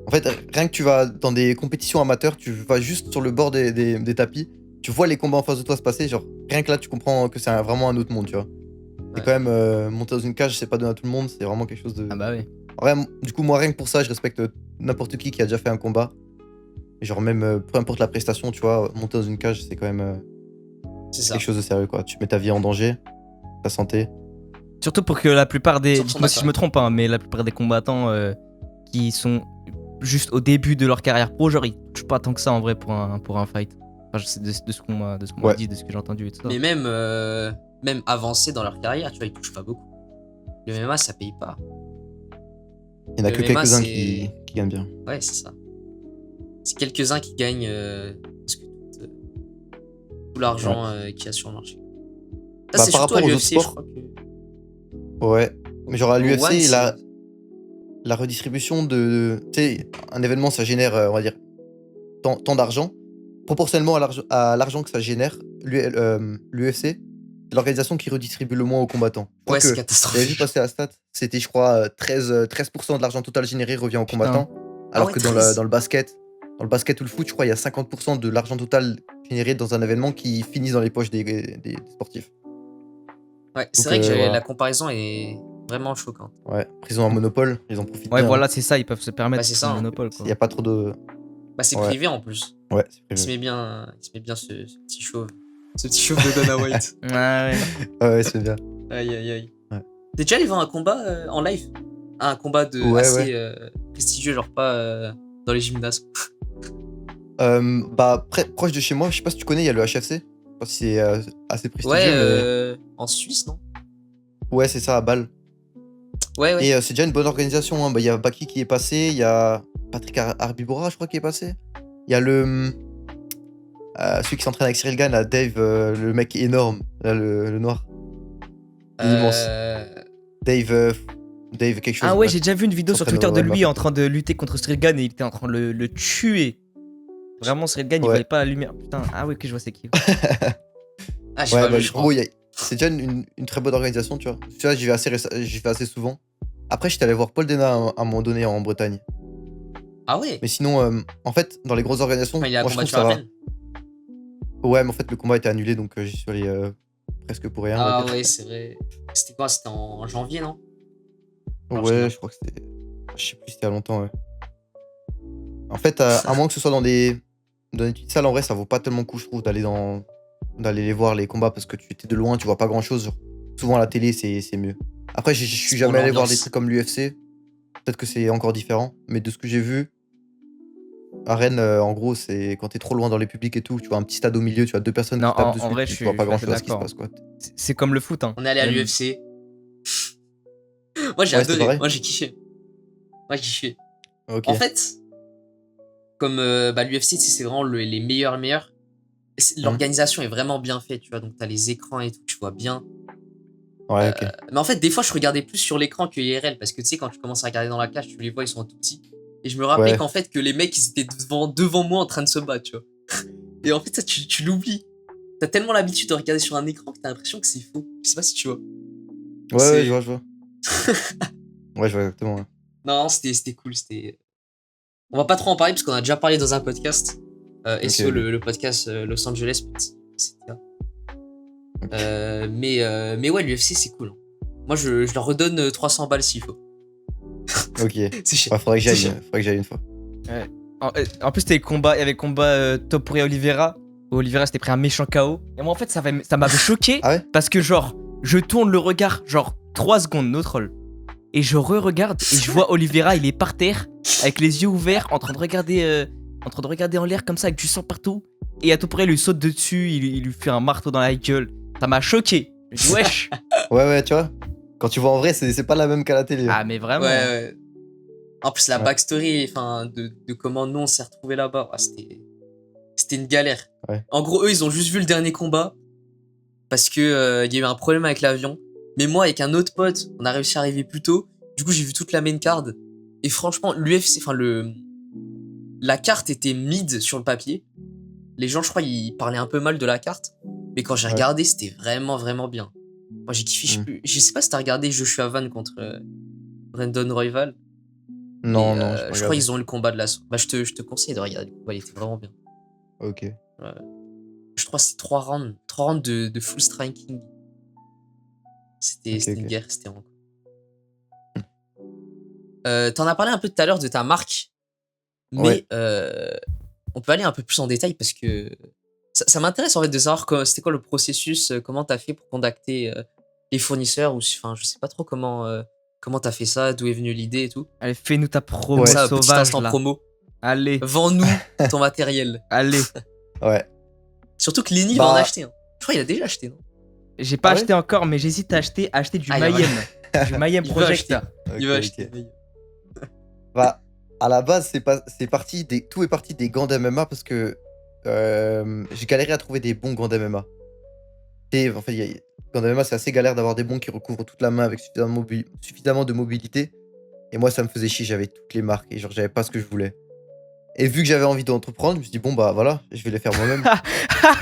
En fait, rien que tu vas dans des compétitions amateurs, tu vas juste sur le bord des tapis, tu vois les combats en face de toi se passer, genre rien que là tu comprends que c'est vraiment un autre monde, tu vois. Et Ouais. quand même, monter dans une cage, c'est pas donné à tout le monde, c'est vraiment quelque chose de. Ah bah oui. En vrai, du coup, moi, rien que pour ça, je respecte n'importe qui a déjà fait un combat. Et genre, même peu importe la prestation, tu vois, monter dans une cage, c'est quand même C'est ça. quelque chose de sérieux, quoi. Tu mets ta vie en danger, ta santé. Surtout pour que la plupart des. 100% Dites-moi si je me trompe, hein, mais la plupart des combattants qui sont juste au début de leur carrière pro, genre ils touchent pas tant que ça en vrai pour un fight. Enfin, c'est de ce qu'on m'a Ouais. dit, de ce que j'ai entendu et tout ça. Mais même avancés dans leur carrière, tu vois, ils touchent pas beaucoup. Le MMA, ça paye pas. Il y en a Le que MMA, quelques-uns c'est- qui gagnent bien. Ouais, c'est ça. C'est quelques-uns qui gagnent presque tout l'argent qu'il y a sur le marché. Ça, Bah, c'est par surtout à rapport aux autres l'UFC, je sports. crois que. Ouais. Mais genre à Au One, l'UFC, c'est- la redistribution de. Tu sais, un événement, ça génère, on va dire, tant d'argent. Proportionnellement à l'argent que ça génère, l'UFC, c'est l'organisation qui redistribue le moins aux combattants. Je crois Ouais, c'est que j'avais vu catastrophique. passer la stat, c'était, je crois, 13% de l'argent total généré revient aux Putain. combattants. Ah Alors ouais, que 13. dans le basket ou le foot, je crois, il y a 50% de l'argent total généré dans un événement qui finit dans les poches des sportifs. Ouais, c'est Donc vrai que la voilà. comparaison est vraiment choquante. Ouais. Ils ont un monopole, ils en profitent Ouais, bien. voilà, c'est ça, ils peuvent se Bah, permettre c'est son ça. Hein. monopole Il quoi. n'y a pas trop de. Bah, c'est Ouais. privé en plus. Ouais, c'est Il se prévu. met bien ce petit chauve. Ce petit chauve de Dana White. Ouais, ouais. Ouais, c'est bien. Aïe, aïe, aïe. Ouais. T'es déjà allé voir un combat en live? Un combat Ouais, assez prestigieux, genre pas dans les gymnases. Bah, proche de chez moi, je sais pas si tu connais, il y a le HFC. Je sais pas si c'est assez prestigieux, Ouais, en Suisse, non? ouais, c'est ça, à Bâle. Ouais, ouais. Et c'est déjà une bonne organisation. Hein. Bah, il y a Baki qui est passé, il y a Patrick Arbibora, je crois, qui est passé. Il y a celui qui s'entraîne avec Cyril Gann, là, Dave, le mec énorme, là, le noir. Il est immense. Dave quelque chose. Ah ouais, bref. j'ai déjà vu une vidéo sur S'entraîne Twitter au de MMA lui en Fighting. train de lutter contre Cyril Gane et il était en train de le tuer. Vraiment, Cyril Gane, il Ouais. voyait pas la lumière. Putain, ah ouais, que je vois c'est qui. Ah, j'ai Ouais, pas bah, vu, je en crois. gros, c'est déjà une très bonne organisation, tu vois. Tu vois, j'y vais assez souvent. Après, j'étais allé voir Paul Dena à un moment donné en Bretagne. Ah ouais? Mais sinon, en fait, dans les grosses organisations, Enfin, il a moi je trouve combattu que ça à va. Rennes. Ouais, mais en fait, le combat a été annulé, donc j'y suis allé presque pour rien, on va Ah dire. ouais, c'est vrai. C'était quoi? C'était en janvier, non? Ouais, je crois que c'était. Je sais plus, c'était il y a longtemps, ouais. En fait, à moins que ce soit dans des petites salles, en vrai, ça vaut pas tellement le coup, je trouve, d'aller les voir les combats parce que tu étais de loin, tu vois pas grand chose. Souvent à la télé, c'est mieux. Après, je suis C'est jamais pour allé voir des l'ambiance. trucs comme l'UFC. Peut-être que c'est encore différent, mais de ce que j'ai vu, à Rennes, en gros, c'est quand t'es trop loin dans les publics et tout, tu vois un petit stade au milieu, tu as deux personnes Non, qui tapent en dessus, vrai, tu vois je pas suis grand assez chose à ce qui se d'accord. passe, quoi. C'est comme le foot. Hein. On est allé à Même- l'UFC. Moi, j'ai Ouais, c'était adoré. pareil. Moi, j'ai kiffé. Moi, j'ai kiffé. Ok. En fait, comme l'UFC, tu sais, c'est vraiment les meilleurs. L'organisation est vraiment bien faite, tu vois. Donc, t'as les écrans et tout, tu vois bien. Ouais, ok. Mais en fait, des fois, je regardais plus sur l'écran que IRL parce que tu sais, quand tu commences à regarder dans la cage, tu les vois, ils sont tout petits. Et je me rappelais Ouais. qu'en fait, que les mecs, ils étaient devant moi en train de se battre, tu vois. Et en fait, ça, tu l'oublies. T'as tellement l'habitude de regarder sur un écran que t'as l'impression que c'est faux. Je sais pas si tu vois. Ouais, je C'est. vois, je vois. Ouais, je vois exactement. Ouais. Non, c'était cool. On va pas trop en parler parce qu'on a déjà parlé dans un podcast. Ok, SEO, ok. le podcast Los Angeles, etc. Ok. Mais ouais, l'UFC, c'est cool. Moi, je leur redonne 300 balles s'il faut. Ok. Ouais, C'est cher. faudrait que C'est j'aille. cher. Faudrait que j'aille une fois. Ouais. En plus, il y avait le combat Topuria Oliveira. Où Oliveira s'était pris un méchant KO. Et moi, en fait, ça m'avait choqué. Ah ouais? Parce que, genre, je tourne le regard, genre, 3 secondes, no troll. Et je re-regarde et je vois Oliveira, il est par terre, avec les yeux ouverts, en train de regarder en l'air comme ça, avec du sang partout. Et à tout près, il lui saute dessus, il lui fait un marteau dans la gueule. Ça m'a choqué. Je me dis, wesh. Ouais, tu vois. Quand tu vois en vrai, c'est pas la même qu'à la télé. Ah, mais Ouais, vraiment. ouais. En plus, la Ouais. backstory, enfin, de comment nous on s'est retrouvés là-bas, c'était une galère. Ouais. En gros, eux, ils ont juste vu le dernier combat parce que il y a eu un problème avec l'avion. Mais moi, avec un autre pote, on a réussi à arriver plus tôt. Du coup, j'ai vu toute la main card. Et franchement, l'UFC, enfin, la carte était mid sur le papier. Les gens, je crois, ils parlaient un peu mal de la carte. Mais quand j'ai Ouais. regardé, c'était vraiment, vraiment bien. Moi, j'ai kiffé. Je sais pas si t'as regardé Joshua Van contre Brandon Royval. Mais Non, j'ai pas je crois regardé. qu'ils ont eu le combat de la soirée. Bah, je te conseille de regarder le combat, il était vraiment bien. Ok. Je crois que c'était 3 rounds de full striking. C'était Ok, une ok. guerre, c'était vraiment cool. T'en as parlé un peu tout à l'heure de ta marque, mais Ouais. on peut aller un peu plus en détail parce que ça m'intéresse en fait de savoir c'était quoi le processus, comment t'as fait pour contacter les fournisseurs ou enfin je sais pas trop comment t'as fait ça, d'où est venue l'idée et tout. Allez, fais-nous ta promo Comme ça, petit sauvage, instant là. promo. Allez, Vends-nous ton matériel. allez. Ouais. Surtout que Lenny va en Bah. acheter. Hein. Je crois qu'il a déjà acheté, non? J'ai pas Ah ouais? acheté encore, mais j'hésite à acheter du Ah, il a Mayhem. Du Mayhem Il veut Project. acheter. Il va Ok, acheter. ok. Bah, à la base, tout est parti des gants d'MMA parce que j'ai galéré à trouver des bons gants d'MMA. Et en fait, gants d'MMA, c'est assez galère d'avoir des bons qui recouvrent toute la main avec suffisamment de mobilité. Et moi, ça me faisait chier, j'avais toutes les marques et genre, j'avais pas ce que je voulais. Et vu que j'avais envie d'entreprendre, je me suis dit, bon, bah voilà, je vais les faire moi-même. Ça,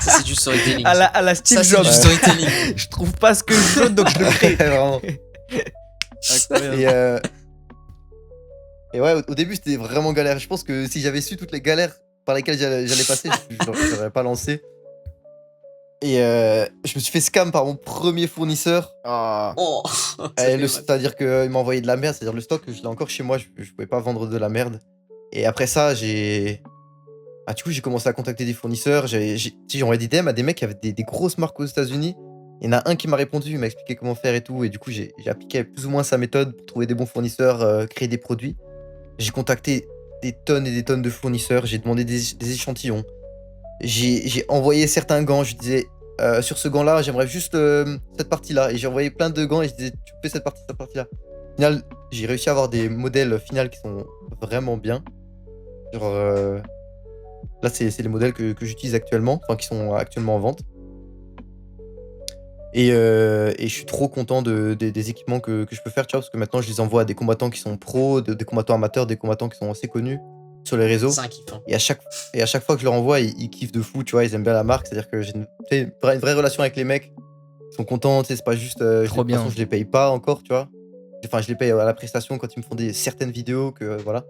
c'est du storytelling. À la Steve Ça, c'est Jobs. du storytelling. Je trouve pas ce que je veux, donc je le crée. Vraiment. Incroyable. Et ouais, au début, c'était vraiment galère. Je pense que si j'avais su toutes les galères par lesquelles j'allais passer, je l'aurais pas lancé. Et je me suis fait scam par mon premier fournisseur. Oh. Oh, ça fait mal. C'est-à-dire qu'il m'a envoyé de la merde. C'est-à-dire le stock, je l'ai encore chez moi. Je pouvais pas vendre de la merde. Et après ça, du coup, j'ai commencé à contacter des fournisseurs. J'ai envoyé des DM à des mecs qui avaient des grosses marques aux États-Unis. Il y en a un qui m'a répondu, il m'a expliqué comment faire et tout. Et du coup, j'ai appliqué plus ou moins sa méthode pour trouver des bons fournisseurs, créer des produits. J'ai contacté des tonnes et des tonnes de fournisseurs. J'ai demandé des échantillons. J'ai envoyé certains gants. Je disais, sur ce gant-là, j'aimerais juste cette partie-là. Et j'ai envoyé plein de gants et je disais, tu fais cette partie-là. Au final, j'ai réussi à avoir des modèles finaux qui sont vraiment bien. Genre, là, c'est les modèles que j'utilise actuellement, enfin, qui sont actuellement en vente. Et je suis trop content des équipements que je peux faire, tu vois, parce que maintenant, je les envoie à des combattants qui sont pros, des combattants amateurs, des combattants qui sont assez connus sur les réseaux. C'est un kiff. Hein. Et à chaque fois que je leur envoie, ils kiffent de fou, tu vois, ils aiment bien la marque. C'est-à-dire que j'ai une vraie relation avec les mecs. Ils sont contents, tu sais, c'est pas juste. De toute façon, je les paye pas encore, tu vois. Enfin, je les paye à la prestation quand ils me font certaines vidéos, que voilà.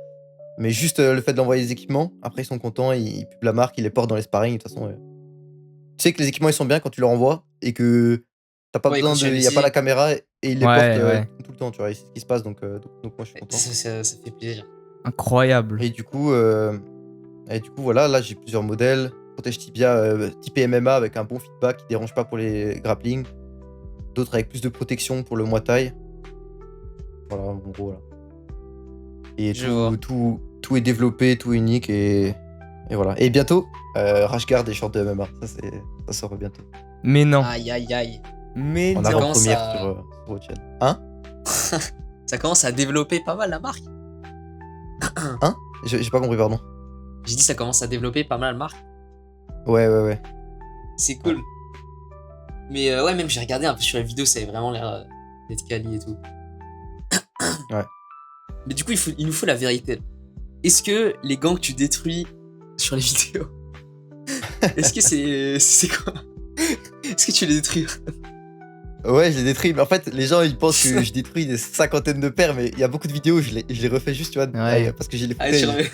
Mais juste le fait d'envoyer des équipements, après, ils sont contents, ils publient la marque, ils les portent dans les sparring. De toute façon, tu sais que les équipements, ils sont bien quand tu leur envoies et que t'as pas besoin de. Il n'y a pas la caméra et ils les portent tout le temps, tu vois. C'est ce qui se passe, donc moi, je suis content. Ça fait plaisir. Incroyable. Et du coup, voilà, là j'ai plusieurs modèles. Protège tibia type MMA avec un bon feedback qui dérange pas pour les grappling. D'autres avec plus de protection pour le Muay Thai. Voilà, en gros, là. Et tout est développé, tout est unique et voilà. Et bientôt, Rashguard et shorts de MMA. Ça sort bientôt. Mais non. Aïe. Mais En non. avant-première sur votre chaîne. Hein? Ça commence à développer pas mal la marque. Hein? J'ai pas compris, pardon. J'ai dit ça commence à développer pas mal la marque. Ouais. C'est cool. Mais ouais, même j'ai regardé un peu sur la vidéo, ça avait vraiment l'air d'être quali et tout. Ouais. Mais du coup, il nous faut la vérité. Est-ce que les gants que tu détruis sur les vidéos, est-ce que c'est quoi? Est-ce que tu les détruis? Ouais, je les détruis. Mais en fait, les gens, ils pensent que je détruis des cinquantaines de paires, mais il y a beaucoup de vidéos où je les refais juste, tu vois, Ouais. parce que j'ai les Allez, je footage.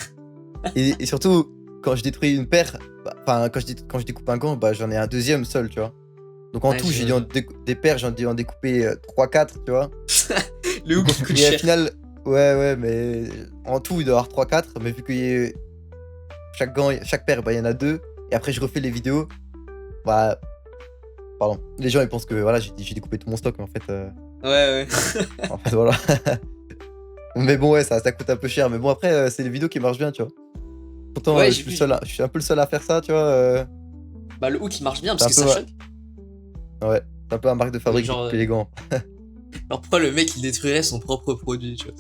remets. Et surtout, quand je détruis une paire, enfin, quand je découpe un gant, bah, j'en ai un deuxième seul, tu vois. Donc en Ouais, tout, j'ai j'imagine. dû des paires, j'en ai dû en découper 3-4, tu vois. Le hook qui coûte Et au cher. final, ouais, mais en tout, il doit y avoir 3-4, mais vu que chaque gant, chaque paire, bah, il y en a 2. Et après, je refais les vidéos, bah, pardon. Les gens, ils pensent que voilà, j'ai découpé tout mon stock, mais Ouais. en fait, voilà. Mais bon, ouais, ça coûte un peu cher. Mais bon, après, c'est les vidéos qui marchent bien, tu vois. Pourtant, Ouais, je suis un peu le seul à faire ça, tu vois. Bah, le hook il marche bien C'est parce que un ça peu, choque. ouais, c'est un peu un marque de fabrique Genre, découper les gants. alors pourquoi le mec il détruirait son propre produit, tu vois?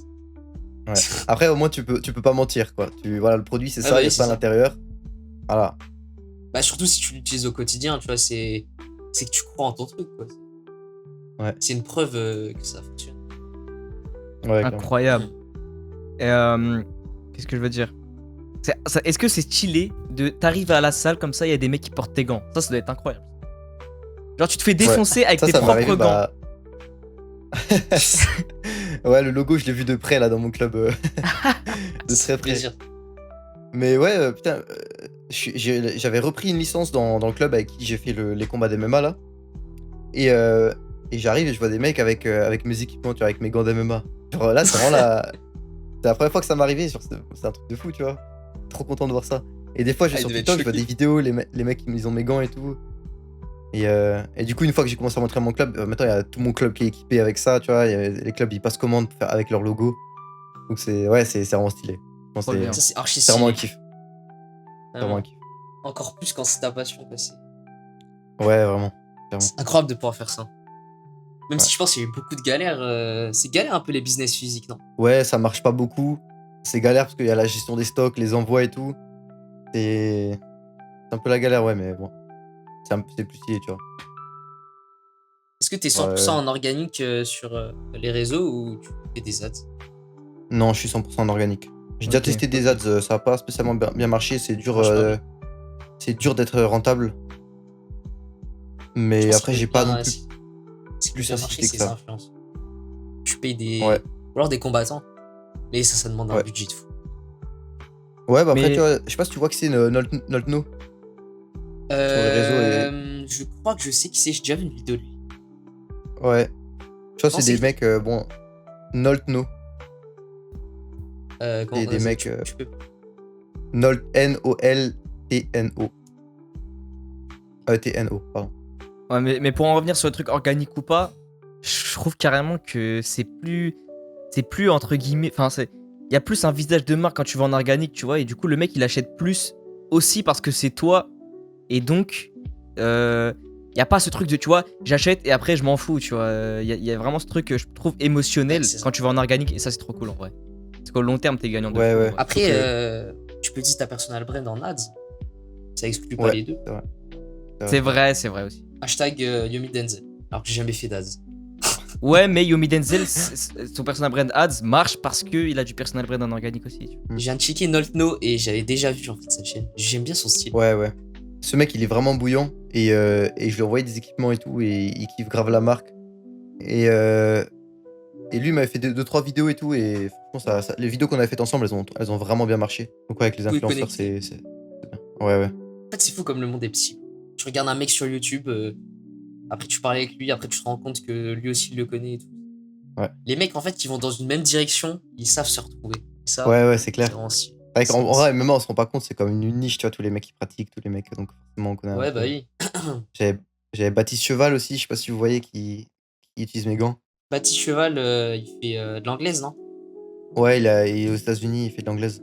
Ouais. Après, au moins, tu peux pas mentir, quoi. Voilà, le produit, c'est Ah ça, bah il y oui, a c'est ça à ça. l'intérieur. Voilà. Bah, surtout si tu l'utilises au quotidien, tu vois, c'est que tu crois en ton truc, quoi. Ouais, C'est une preuve que ça fonctionne. ouais, clairement. Incroyable. Et, qu'est-ce que je veux dire? Est-ce que c'est stylé de t'arrives à la salle comme ça, il y a des mecs qui portent tes gants? Ça doit être incroyable. Genre, tu te fais défoncer avec tes Ça m'est propres arrivé, gants. bah. Ouais, le logo, je l'ai vu de près, là, dans mon club. De Ça très fait près. plaisir. Mais ouais, putain, j'avais repris une licence dans le club avec qui j'ai fait les combats d'MMA, là. Et j'arrive et je vois des mecs avec mes équipements, tu vois, avec mes gants d'MMA. Genre là, c'est vraiment c'est la première fois que ça m'est arrivé. C'est un truc de fou, tu vois. Trop content de voir ça. Et des fois, je Ah, vais il sur devait être TikTok, je vois choqué. des vidéos, les mecs, ils ont mes gants et tout. Et du coup, une fois que j'ai commencé à montrer mon club, maintenant, il y a tout mon club qui est équipé avec ça, tu vois. Les clubs, ils passent commande avec leur logo. Donc, c'est vraiment stylé. Je pense Trop bien. Ça, c'est archi c'est vraiment un stylé. kiff. C'est vraiment un kiff. Encore plus quand c'est ta passion, quoi. Ouais, vraiment. Clairement. C'est incroyable de pouvoir faire ça. Même Ouais. si je pense qu'il y a eu beaucoup de galères. C'est galère un peu les business physiques, non? Ouais, ça marche pas beaucoup. C'est galère parce qu'il y a la gestion des stocks, les envois et tout. C'est un peu la galère, ouais, mais bon. C'est plus stylé, tu vois. Est-ce que t'es 100% Ouais. en organique sur les réseaux ou tu fais des ads? Non, je suis 100% en organique. J'ai déjà Ok. testé des ads, ça a pas spécialement bien marché. C'est dur, Marche pas bien. d'être rentable. Je Mais pense après, qu'il j'ai peut pas bien- non plus Ce qui peut plus bien marcher, assisté que c'est les ça. influences. Tu payes des. Ouais. Ou alors des combattants. Mais ça demande un Ouais. budget de fou. Ouais, bah après, Mais- tu vois, je sais pas si tu vois que c'est Noltno sur les réseaux. Je crois que je sais qui c'est, j'ai déjà vu une vidéo de lui. Ouais. Tu vois, Comment c'est des c'est mecs, bon. Noltno. Comment Et des mecs. tu peux. Noltno. TNO, pardon. Ouais, mais pour en revenir sur le truc organique ou pas, je trouve carrément que c'est plus entre guillemets, enfin il y a plus un visage de marque quand tu vas en organique, tu vois, et du coup le mec il achète plus aussi parce que c'est toi, et donc il y a pas ce truc de, tu vois, j'achète et après je m'en fous, tu vois, il y a vraiment ce truc que je trouve émotionnel Ouais, c'est ça. quand tu vas en organique, et ça c'est trop cool en vrai. Parce qu'au long terme t'es gagnant de Ouais, fou, en ouais. vrai. Après, Donc, tu peux utiliser ta personal brand en ads. Ça exclut pas Ouais, les deux. c'est vrai. C'est vrai aussi. Hashtag Yomi Denzel. Alors que j'ai jamais fait d'ads. Ouais, mais Yomi Denzel, son personal brand ads marche parce qu'il a du personal brand en organique aussi. Tu vois. Mm. Je viens de checker Noltno et j'avais déjà vu en fait sa chaîne. J'aime bien son style. Ouais, ouais. Ce mec, il est vraiment bouillant. Et je lui ai envoyé des équipements et tout. Et il kiffe grave la marque. Et lui, il m'avait fait 2-3 vidéos et tout. Et franchement, les vidéos qu'on avait faites ensemble, elles ont vraiment bien marché. Donc, ouais, avec les Oui, influenceurs, connecté. c'est bien. Ouais, ouais. En fait, c'est fou comme le monde est petit. Tu regardes un mec sur YouTube, après tu parles avec lui, après tu te rends compte que lui aussi il le connaît et tout. Ouais. Les mecs, en fait, qui vont dans une même direction, ils savent se retrouver. Et ça, Ouais, c'est c'est clair. vraiment stylé. En C'est vraiment vrai, même on se rend pas compte, c'est comme une niche, tu vois, tous les mecs qui pratiquent, tous les mecs, donc forcément on connaît un Ouais, peu. bah oui. J'avais Baptiste Cheval aussi, je sais pas si vous voyez, qui utilise mes gants. Baptiste Cheval, il fait de l'anglaise, non? Ouais, il est aux États-Unis, il fait de l'anglaise.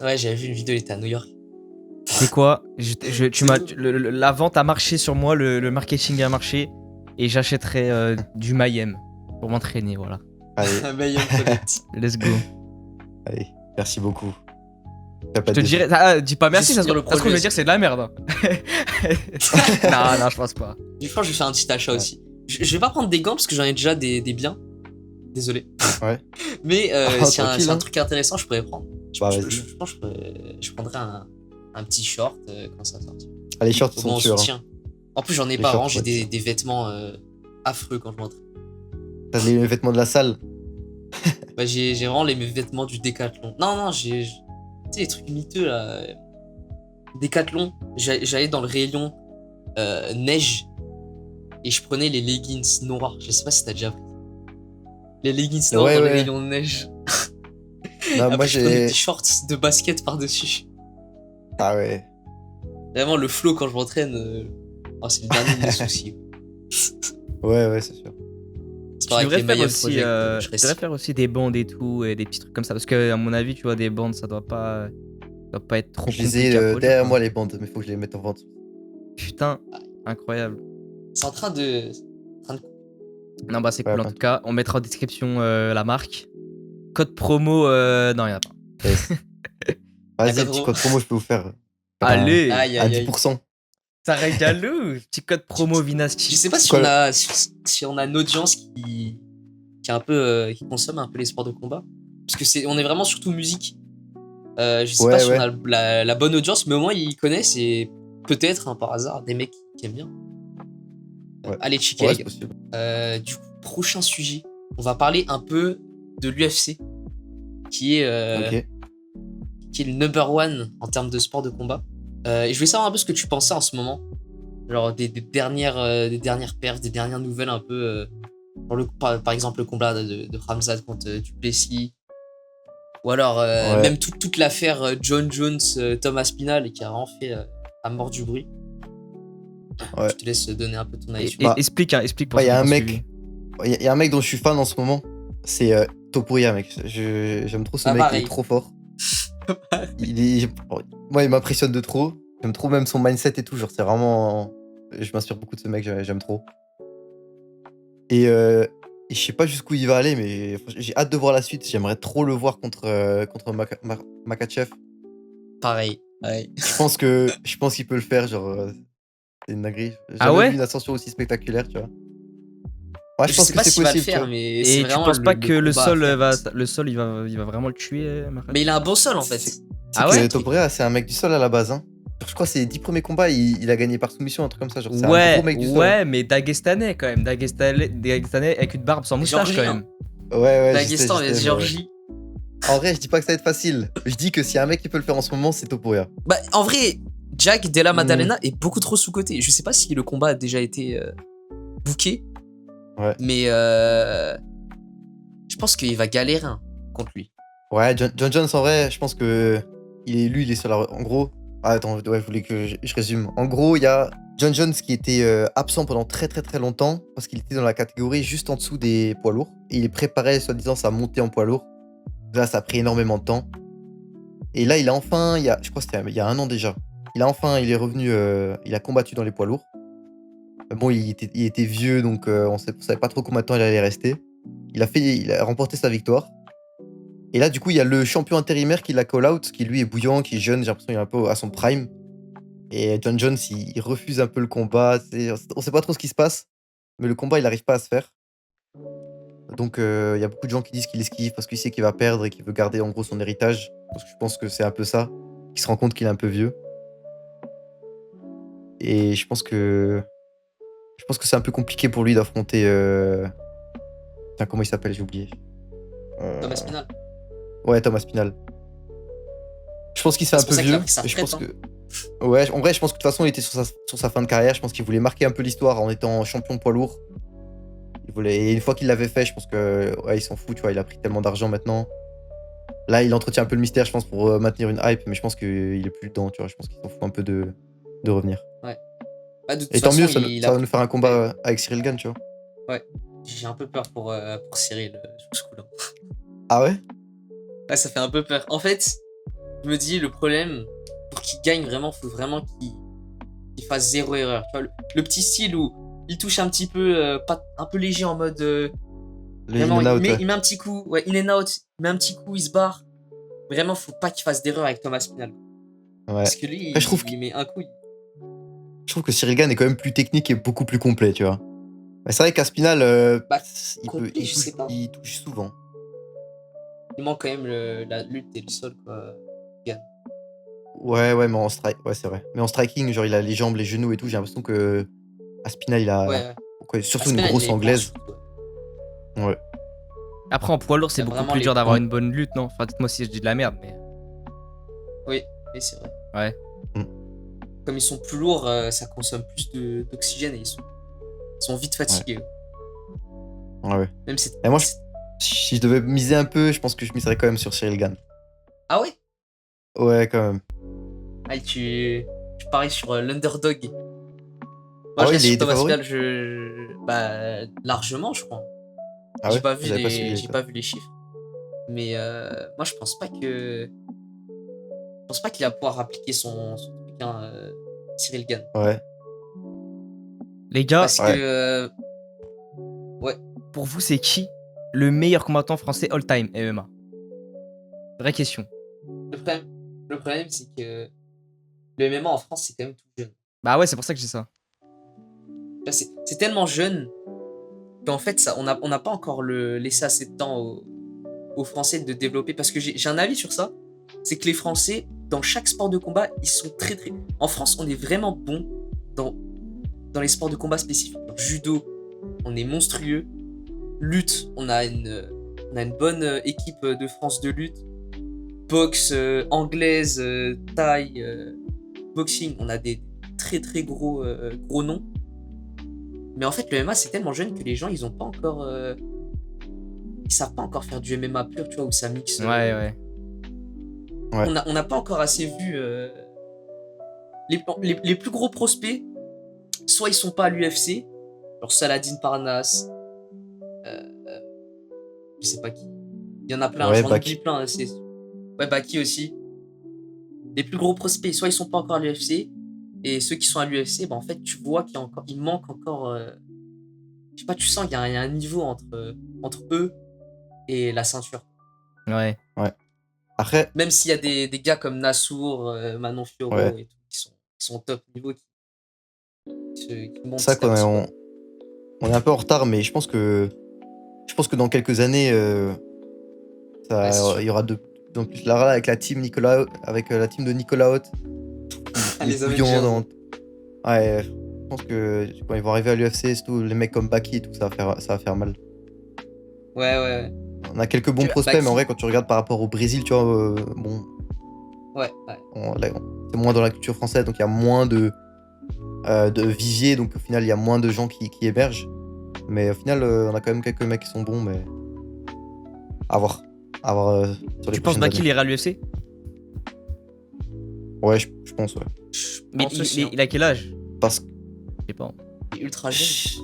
Ouais, j'avais vu une vidéo, il était à New York. C'est quoi C'est m'as, tout. la vente a marché sur moi, le marketing a marché, et j'achèterai du Mayhem pour m'entraîner, voilà. Allez, Mayhem Connect. Let's go. allez. Merci beaucoup. T'as pas Je te de dirais. Dis pas merci, Je ça suis se sur le trouve, je vais projet dire c'est de la merde. hein. Non, je pense pas. Du coup, je vais faire un petit achat Ouais. aussi. Je vais pas prendre des gants parce que j'en ai déjà des biens. Désolé. Ouais. Mais Ah, si tranquille, c'est un hein. truc intéressant, je pourrais prendre. Bah, je, vas-y. je pense que je prendrais un petit short quand ça sort. Ah, les shorts Au sont moins en tueurs. Hein. soutien. En plus, j'en ai Les pas. shorts Vraiment, j'ai sont tueurs. des vêtements affreux quand je m'entraîne. T'as les vêtements de la salle. Bah, j'ai vraiment les vêtements du Décathlon. Non, tu sais, les trucs miteux là. Décathlon, j'allais dans le rayon neige et je prenais les leggings noirs. Je sais pas si t'as déjà pris. Les leggings noirs Ouais, dans les ouais. rayons de neige. Non, Après, moi je prenais j'ai. des shorts de basket par-dessus. Ah ouais. Vraiment, le flow quand je m'entraîne, c'est le dernier de mes soucis. Ouais, c'est sûr. C'est Tu pareil devrais avec les faire Mayhem aussi, Project, je tu devrais recycle. faire aussi des bandes et tout, et des petits trucs comme ça. Parce que, à mon avis, tu vois, des bandes, ça doit pas être trop Je les compliqué ai à produire. derrière quoi. moi les bandes, mais faut que je les mette en vente. Putain, incroyable. C'est en train de. Non, bah, c'est Ouais, cool en pas tout cas. On mettra en description la marque. Code promo, non, il y en a pas. Yes. Vas-y, D'accord, petit gros. code promo, je peux vous faire. Allez, Aïe, À aïe, aïe. 10%. ça régale. Petit code promo Je Vinasty. sais pas si Quoi, on a, si on a une audience qui est un peu, qui consomme un peu les sports de combat. Parce que on est vraiment surtout musique. Je sais pas si on a la bonne audience, mais au moins ils connaissent et peut-être, hein, par hasard, des mecs qui aiment bien. Ouais. Allez, checker Ouais, les c'est gars. possible. Du coup, prochain sujet, on va parler un peu de l'UFC, qui est, Ok. qui est le number one en termes de sport de combat. Et je voulais savoir un peu ce que tu pensais en ce moment. Genre des dernières perfs, des dernières nouvelles un peu. Par exemple, le combat de Khamzat contre Duplessis. Ou alors, Ouais. même toute l'affaire John Jones, Thomas Spinal, qui a vraiment fait à mort du bruit. Ouais. Je te laisse donner un peu ton avis. Et- Bah, explique pour bah, ceux y a qui un ont mec. suivi. Il y a un mec dont je suis fan en ce moment. C'est Topuria, mec. J'aime trop ce Ah, mec, il pareil. est trop fort. Moi, il m'impressionne de trop. J'aime trop même son mindset et tout. Genre, c'est vraiment. Je m'inspire beaucoup de ce mec, j'aime trop. Et je sais pas jusqu'où il va aller, mais j'ai hâte de voir la suite. J'aimerais trop le voir contre Makhachev. Pareil. Ouais. Je pense qu'il peut le faire. Genre, c'est une dinguerie. J'ai Ah jamais ouais vu une ascension aussi spectaculaire, tu vois. Ouais, je Je pense sais que pas c'est s'il va le possible. Tu faire, vois. mais c'est Et tu vraiment penses pas le que le combat à sol faire. il va vraiment le tuer, Makhachev? Mais il a un bon sol en fait. C'est Ah que ouais Topuria, c'est un mec du sol à la base. Hein. Genre, je crois que ses 10 premiers combats, il a gagné par soumission, un truc comme ça. Genre, c'est un gros mec du sol. Hein. mais Dagestanais quand même. Dagestanais avec une barbe sans moustache quand Géorgien. même. Ouais, Daghestan, il y a mais ouais. Géorgie. En vrai, je dis pas que ça va être facile. Je dis que s'il y a un mec qui peut le faire en ce moment, c'est Topuria. Bah, en vrai, Jack Della Hmm. Maddalena est beaucoup trop sous-coté. Je sais pas si le combat a déjà été booké. Ouais. Mais je pense qu'il va galérer hein, contre lui. Ouais, John Jones, en vrai, je pense que lui, il est sur la. En gros. Ah, attends, ouais, je voulais que je résume. En gros, il y a John Jones qui était absent pendant très longtemps parce qu'il était dans la catégorie juste en dessous des poids lourds. Et il préparait, soi-disant, sa montée en poids lourd. Là, ça a pris énormément de temps. Et là, il a enfin, je crois que c'était il y a 1 an déjà. Il est revenu, il a combattu dans les poids lourds. Bon, il était vieux, donc on savait pas trop combien de temps il allait rester. Il a remporté sa victoire. Et là, du coup, il y a le champion intérimaire qui l'a call-out, qui lui est bouillant, qui est jeune, j'ai l'impression qu'il est un peu à son prime. Et John Jones, il refuse un peu le combat. On sait pas trop ce qui se passe, mais le combat, il n'arrive pas à se faire. Donc, il y a beaucoup de gens qui disent qu'il esquive parce qu'il sait qu'il va perdre et qu'il veut garder en gros son héritage. Parce que je pense que c'est un peu ça. Il se rend compte qu'il est un peu vieux. Et je pense que c'est un peu compliqué pour lui d'affronter. Putain, comment il s'appelle? J'ai oublié. Thomas Spinal. Ouais, Thomas Spinal. Je pense qu'il se fait C'est un pour peu ça qu'il a vieux. pris sa Et je retraite, pense que. Ouais, en vrai, je pense que de toute façon, il était sur sa fin de carrière. Je pense qu'il voulait marquer un peu l'histoire en étant champion poids lourd. Et une fois qu'il l'avait fait, je pense que. Ouais, il s'en fout, tu vois. Il a pris tellement d'argent maintenant. Là, il entretient un peu le mystère, je pense, pour maintenir une hype. Mais je pense qu'il est plus dedans, tu vois. Je pense qu'il s'en fout un peu de revenir. Ouais. Bah, de toute Et tant façon, mieux, ça il va a... nous faire un combat avec Cyril Gane, tu vois. Ouais. J'ai un peu peur pour Cyril sur ce coup-là. Ah ouais? Ouais, ça fait un peu peur. En fait, je me dis, le problème, pour qu'il gagne vraiment, faut vraiment qu'il fasse zéro erreur. Tu vois, le petit style où il touche un petit peu, un peu léger en mode. Les Vraiment, in and out, il met un petit coup, ouais, in and out, il met un petit coup, il se barre. vraiment, faut pas qu'il fasse d'erreur avec Thomas Spinal. Ouais. Parce que lui, Après, je trouve il met un coup. Je trouve que Cyril Gann est quand même plus technique et beaucoup plus complet, tu vois. Mais c'est vrai qu'Aspinal, Bah, il complet, je sais pas. il touche souvent. Il manque quand même la lutte et le sol, quoi. Gann. Ouais, mais en strike, ouais, c'est vrai. Mais en striking, genre, il a les jambes, les genoux et tout. J'ai l'impression que Aspinal, il a Ouais. surtout une Aspinal, grosse il est bon en anglaise. shoot, ouais. Ouais. Après, en poids lourd, c'est Il a beaucoup vraiment plus les dur d'avoir points. une bonne lutte, non? Enfin, dites-moi si je dis de la merde, mais. Oui, c'est vrai. Ouais. Comme ils sont plus lourds, ça consomme plus d'oxygène et ils sont vite fatigués. Ouais. Même si Et moi, si je devais miser un peu, je pense que je miserais quand même sur Cyril Gann. Ah ouais? Ouais, quand même. Ah, tu paries sur l'underdog. Moi, Ah je ouais, reste il est sur Thomas défavori? Spinal, bah, largement, je crois. Ah J'ai ouais? pas vu J'avais pas suivi j'ai ça. pas vu les chiffres. Mais moi, je pense pas qu'il va pouvoir appliquer son truc, hein, Cyril Gann. Ouais. Les gars, Parce Ouais. que, pour vous, c'est qui le meilleur combattant français all-time MMA? Vraie question. le problème, c'est que le MMA en France, c'est quand même tout jeune. Bah ouais, c'est pour ça que j'ai ça. Là, c'est tellement jeune qu'en fait, on n'a pas encore laissé assez de temps aux Français de développer. Parce que j'ai un avis sur ça. C'est que les Français, dans chaque sport de combat, ils sont très très. En France, on est vraiment bon dans les sports de combat spécifiques. Donc, judo, on est monstrueux. Lutte, on a une bonne équipe de France de lutte. Boxe anglaise, thaï, boxing, on a des très très gros noms. Mais en fait, le MMA, c'est tellement jeune que les gens, ils ont pas encore. Ils savent pas encore faire du MMA pur, tu vois, où ça mixe. Ouais. On n'a pas encore assez vu. Les plus gros prospects, soit ils sont pas à l'UFC, genre Saladin Parnasse, je sais pas qui. Il y en a plein, Ouais, j'en Baki. oublie plein. Ouais, Baki aussi. Les plus gros prospects, soit ils sont pas encore à l'UFC, et ceux qui sont à l'UFC, bah en fait, tu vois qu'il manque encore. Je sais pas, tu sens qu'il y a un niveau entre eux et la ceinture. Ouais. Après, Même s'il y a des gars comme Nassour, Manon Fiorot ouais. et tout, qui sont au top niveau, qui montent C'est ça petit à qu'on est, petit, quoi. on est un peu en retard, mais je pense que dans quelques années, Ouais, c'est sûr. il y aura donc là avec la team Nicolas, avec la team de Nicolas Haute, les Les couillons Avengers. dans. Ouais, je pense que quand ils vont arriver à l'UFC, surtout les mecs comme Baki et tout, ça va faire mal. Ouais. On a quelques bons Tu vois, prospects, mais en Baki. vrai, quand tu regardes par rapport au Brésil, tu vois, bon, Ouais. c'est moins dans la culture française, donc il y a moins de vivier, donc au final, il y a moins de gens qui émergent. Mais au final, on a quand même quelques mecs qui sont bons, mais à voir. À voir sur les Tu penses prochaines Baki années. il ira à l'UFC? Ouais, je pense, ouais. Mais pense aussi, hein. il a quel âge? Parce que. Je sais pas. Il est ultra jeune.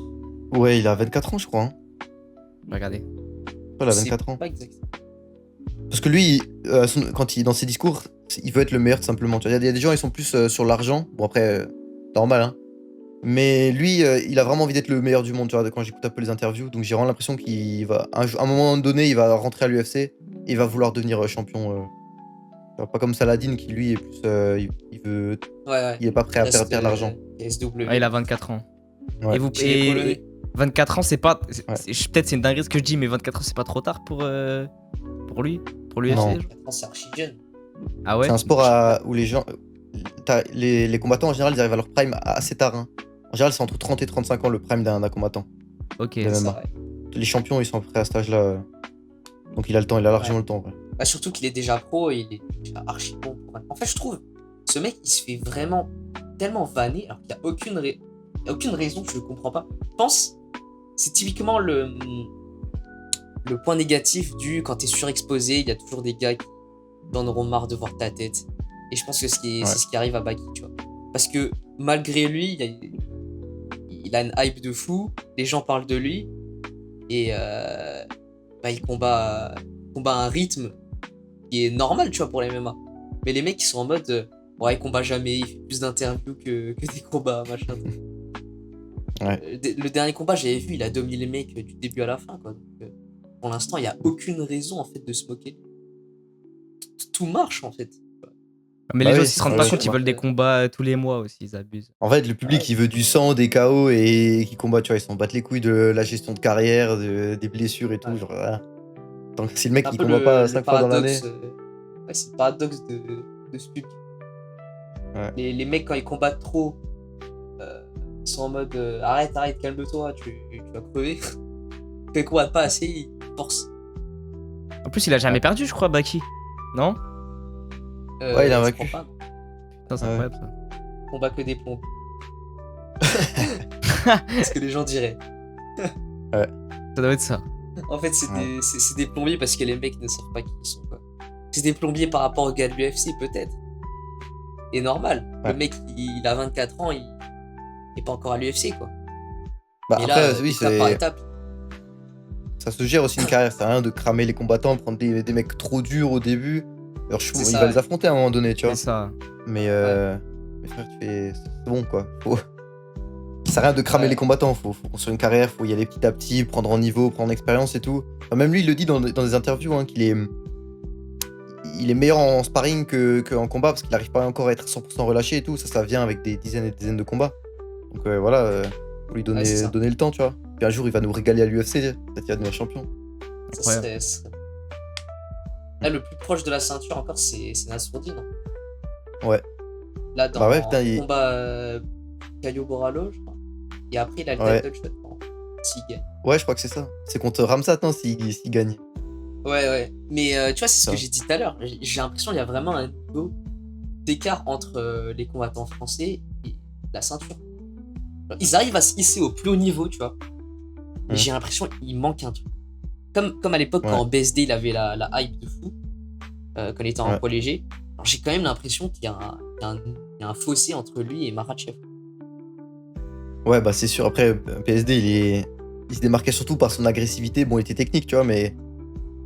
Ouais, il a 24 ans, je crois. Hein. Regardez. Ouais, il a C'est 24 ans. pas exact. Parce que lui, quand dans ses discours, il veut être le meilleur tout simplement. Tu vois, il y a des gens, ils sont plus sur l'argent. Bon, après, normal, hein. Mais lui, il a vraiment envie d'être le meilleur du monde, tu vois, quand j'écoute un peu les interviews. Donc j'ai vraiment l'impression qu'il va, à un moment donné, il va rentrer à l'UFC et il va vouloir devenir champion. Pas comme Saladin qui, lui, est plus. Il veut. Ouais. Il est pas prêt à perdre de l'argent. SW. Ouais, il a 24 ans. Ouais. Et vous Chez les Polonais. et 24 ans, c'est pas. Ouais. Peut-être c'est une dinguerie ce que je dis, mais 24 ans, c'est pas trop tard pour lui, pour l'UFC. Non. genre. Maintenant, c'est archi jeune. Ah ouais. C'est un sport où les gens. Les combattants en général, ils arrivent à leur prime assez tard. Hein. En général, c'est entre 30 et 35 ans le prime d'un combattant. Ok. de C'est ça, MMA. ouais. Les champions, ils sont à peu près à cet âge-là. Donc il a le temps, il a largement le temps. Ouais. Bah, surtout qu'il est déjà pro et il est déjà archi bon. En fait, je trouve, ce mec, il se fait vraiment tellement vanner alors qu'il n'y a aucune raison, je ne comprends pas. Je pense, c'est typiquement le point négatif du quand tu es surexposé, il y a toujours des gars qui en auront marre de voir ta tête. Et je pense que c'est ce qui arrive à Baki, tu vois. Parce que malgré lui, il a une hype de fou, les gens parlent de lui, et il combat à un rythme qui est normal, tu vois, pour les MMA. Mais les mecs, ils sont en mode, ouais, il combat jamais, il fait plus d'interviews que des combats, machin. Ouais. Le dernier combat, j'avais vu, il a dominé les mecs du début à la fin, quoi. Donc, pour l'instant, il n'y a aucune raison, en fait, de se moquer. tout marche en fait. Mais Bah les oui, autres, ils se rendent ouais, pas ouais, compte, ils ça veulent des marche. combats tous les mois aussi, ils abusent. En fait, le public, il veut du sang, des KO et qui combat, tu vois, ils s'en battent les couilles de la gestion de carrière, des blessures et tout. Ouais. Genre, voilà. Tant que si le mec C'est un il peu combat pas le 5 fois dans l'année. paradoxe. Ouais, c'est le paradoxe de ce public. Ouais. Les mecs, quand ils combattent trop, ils sont en mode arrête, calme-toi, tu vas crever. Quand ils combattent pas assez, ils forcent. En plus, il a jamais perdu, je crois, Baki. Non? Ouais, il a Je vaincu. crois pas. Putain, c'est Ouais. incroyable ça. Combat que des plombs. C'est ce que les gens diraient. Ça doit être ça. En fait, c'est Ouais. des plombiers parce que les mecs ne savent pas qui ils sont. Quoi. C'est des plombiers par rapport au gars de l'UFC, peut-être. Et normal. Ouais. Le mec, il a 24 ans, il est pas encore à l'UFC, quoi. Bah Mais après, là, oui, étape par c'est. étape. Ça se gère aussi une carrière, c'est rien de cramer les combattants, prendre des mecs trop durs au début. Alors, C'est il ça, va ouais. les affronter à un moment donné, tu vois. C'est ça. Mais frère, c'est bon quoi. Ça sert à rien de cramer Ouais. les combattants, faut construire une carrière, faut y aller petit à petit, prendre en niveau, prendre en expérience et tout. Enfin, même lui, il le dit dans des interviews hein, il est meilleur en sparring qu'en combat parce qu'il n'arrive pas encore à être 100% relâché et tout. Ça vient avec des dizaines et des dizaines de combats. Donc voilà, faut lui Ouais, c'est ça. donner le temps, tu vois. Puis un jour, il va nous régaler à l'UFC, peut-être qu'il va devenir champion. Ça Incroyable. serait- Là, le plus proche de la ceinture encore, c'est Nassourdine. Ouais. Là, dans Bah ouais, putain, le combat Caio Borralho, je crois. Et après, il a le Ouais. title shot non, s'il gagne. Ouais, je crois que c'est ça. C'est contre Ramsat, non, s'il gagne. Ouais. Mais tu vois, c'est ce Ça. que j'ai dit tout à l'heure. J'ai l'impression qu'il y a vraiment un niveau d'écart entre les combattants français et la ceinture. Genre, ils arrivent à se hisser au plus haut niveau, tu vois. Mais Mhm. j'ai l'impression qu'il manque un truc. Comme à l'époque, Ouais. quand en BSD, il avait la hype de fou, quand il était en Ouais. poids léger. Alors, j'ai quand même l'impression qu'il y a un fossé entre lui et Makhachev. Ouais, bah c'est sûr. Après, PSD, il se démarquait surtout par son agressivité. Bon, il était technique, tu vois, mais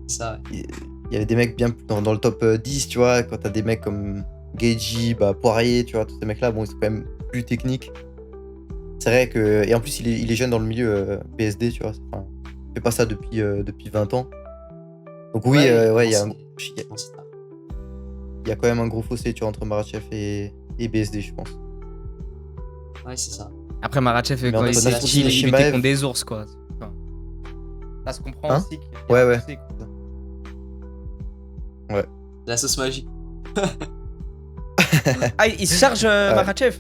Ça, ouais. il y avait des mecs bien dans le top 10, tu vois. Quand t'as des mecs comme Geiji, bah, Poirier, tu vois, tous ces mecs-là, bon, ils sont quand même plus techniques. C'est vrai que. Et en plus, il est jeune dans le milieu PSD, tu vois. Enfin, il fait pas ça depuis 20 ans. Donc, oui, ouais, il y a quand même un gros fossé, tu vois, entre Makhachev et BSD, je pense. Ouais, c'est ça. Après, Makhachev, Mais quand entre il s'est Nassourdine petit, et il Chimaev- était contre des ours, quoi. Enfin, ça se comprend Hein aussi. qu'il y a Ouais, un ouais. fossé, quoi. La sauce magique. Ah, il se charge Ouais. Makhachev.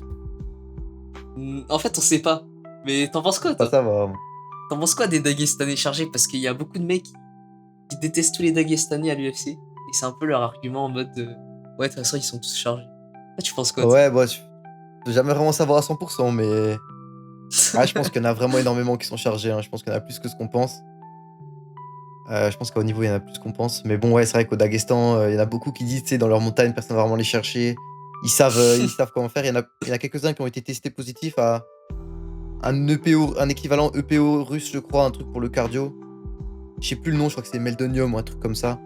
En fait, on sait pas. Mais t'en penses quoi, Pas toi ça, va. T'en penses quoi des Dagestanais chargés? Parce qu'il y a beaucoup de mecs qui détestent tous les Dagestanais à l'UFC. Et c'est un peu leur argument en mode de... Ouais, de toute façon, ils sont tous chargés. Toi, tu penses quoi toi Ouais, bah, je peux jamais vraiment savoir à 100%, mais. Ah, je pense qu'il y en a vraiment énormément qui sont chargés. Hein. Je pense qu'il y en a plus que ce qu'on pense. Je pense qu'au niveau, il y en a plus qu'on pense. Mais bon, ouais, c'est vrai qu'au Daghestan, il y en a beaucoup qui disent, tu sais, dans leur montagne, personne va vraiment les chercher. Ils savent comment faire. Il y en a quelques-uns qui ont été testés positifs à un EPO, un équivalent EPO russe, je crois, un truc pour le cardio. Je sais plus le nom, je crois que c'est Meldonium ou un truc comme ça.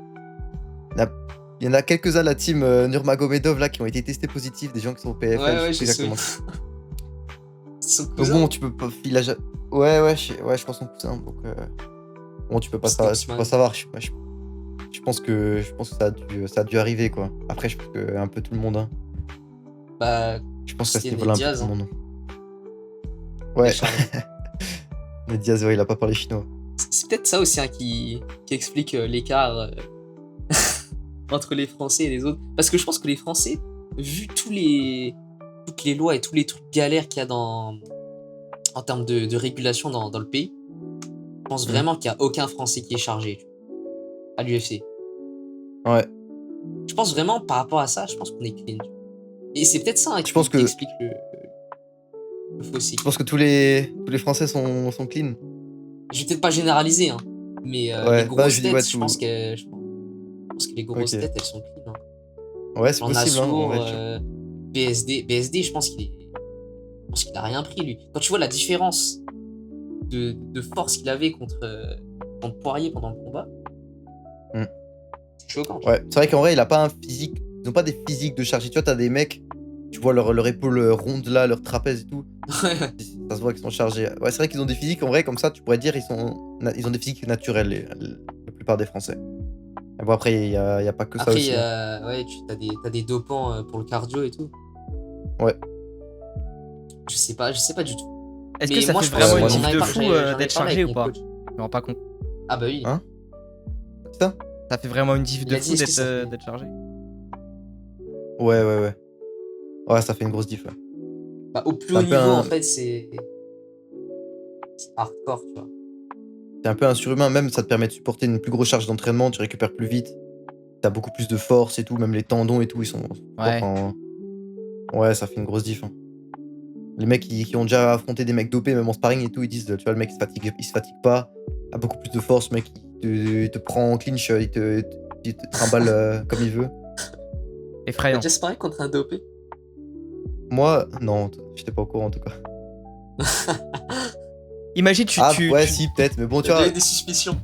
Il y en a quelques-uns de la team Nurmagomedov là qui ont été testés positifs, des gens qui sont au PFL. Ouais, je sais je plus exactement. sais. Son Donc cousin. bon, tu peux pas. Ouais, je crois son cousin. Donc bon, tu peux pas savoir. Tu peux pas savoir. Je pense que ça a dû arriver quoi. Après, je pense que un peu tout le monde. Hein. Bah, Je pense qu'à ce C'était niveau-là, un peu Diaz, tout le hein. monde. Ouais, chargé. mais Diaz, ouais, il a pas parlé chinois. C'est peut-être ça aussi hein, qui explique l'écart entre les Français et les autres. Parce que je pense que les Français, vu toutes les lois et tous les trucs galères qu'il y a en termes de régulation dans le pays, je pense vraiment qu'il n'y a aucun Français qui est chargé tu vois, à l'UFC. Ouais. Je pense vraiment, par rapport à ça, je pense qu'on est clean. tu vois. Et c'est peut-être ça hein, Je pense qui que- explique le fossé. Je pense que tous les Français sont clean. Je vais peut-être pas généraliser, hein, mais Ouais, les grosses bah, je dis, têtes, ouais, je tout. pense que les grosses Ok. têtes, elles sont clean. Hein. Ouais, c'est Genre possible. Hein, en Nassour, vrai, BSD, je pense qu'il a rien pris, lui. Quand tu vois la différence de force qu'il avait contre Poirier pendant le combat, Mm. c'est choquant. Ouais, c'est vrai qu'en vrai, il a pas un physique. Ils ont pas des physiques de chargé. Tu vois, t'as des mecs, tu vois leur épaule ronde là, leur trapèze et tout. Ça se voit qu'ils sont chargés. Ouais, c'est vrai qu'ils ont des physiques en vrai, comme ça, tu pourrais dire, ils ont des physiques naturels, la plupart des Français. Mais bon, après, il y a pas que ça Après, aussi. ouais, t'as des dopants pour le cardio et tout. Ouais. Je sais pas du tout. Est-ce Mais que ça moi, fait je pense vraiment que une j'en diff avais de j'en fou avais d'être parlé chargé avec ou mon pas? coach. Je me rends pas compte. Ah bah oui. Hein? C'est ça? Ça fait vraiment une diff Il de a dit, fou est-ce que ça fait... d'être chargé. Ouais. Ouais, ça fait une grosse diff. Ouais. Bah, au plus C'est haut un peu niveau, en un, fait, c'est hardcore, tu vois. c'est un peu un surhumain, même ça te permet de supporter une plus grosse charge d'entraînement, tu récupères plus vite, t'as beaucoup plus de force et tout, même les tendons et tout, ils sont forts. Ouais. Enfin, ouais, ça fait une grosse diff. Hein. Les mecs qui ont déjà affronté des mecs dopés, même en sparring et tout, ils disent, tu vois, le mec il se fatigue pas, a beaucoup plus de force, le mec il te prend en clinch, il te trimballe comme il veut. T'as Effrayant. déjà sparé contre un dopé? Moi, non, j'étais pas au courant en tout cas. Imagine, Ouais, si, peut-être, mais bon, tu T'as vois, déjà eu des suspicions?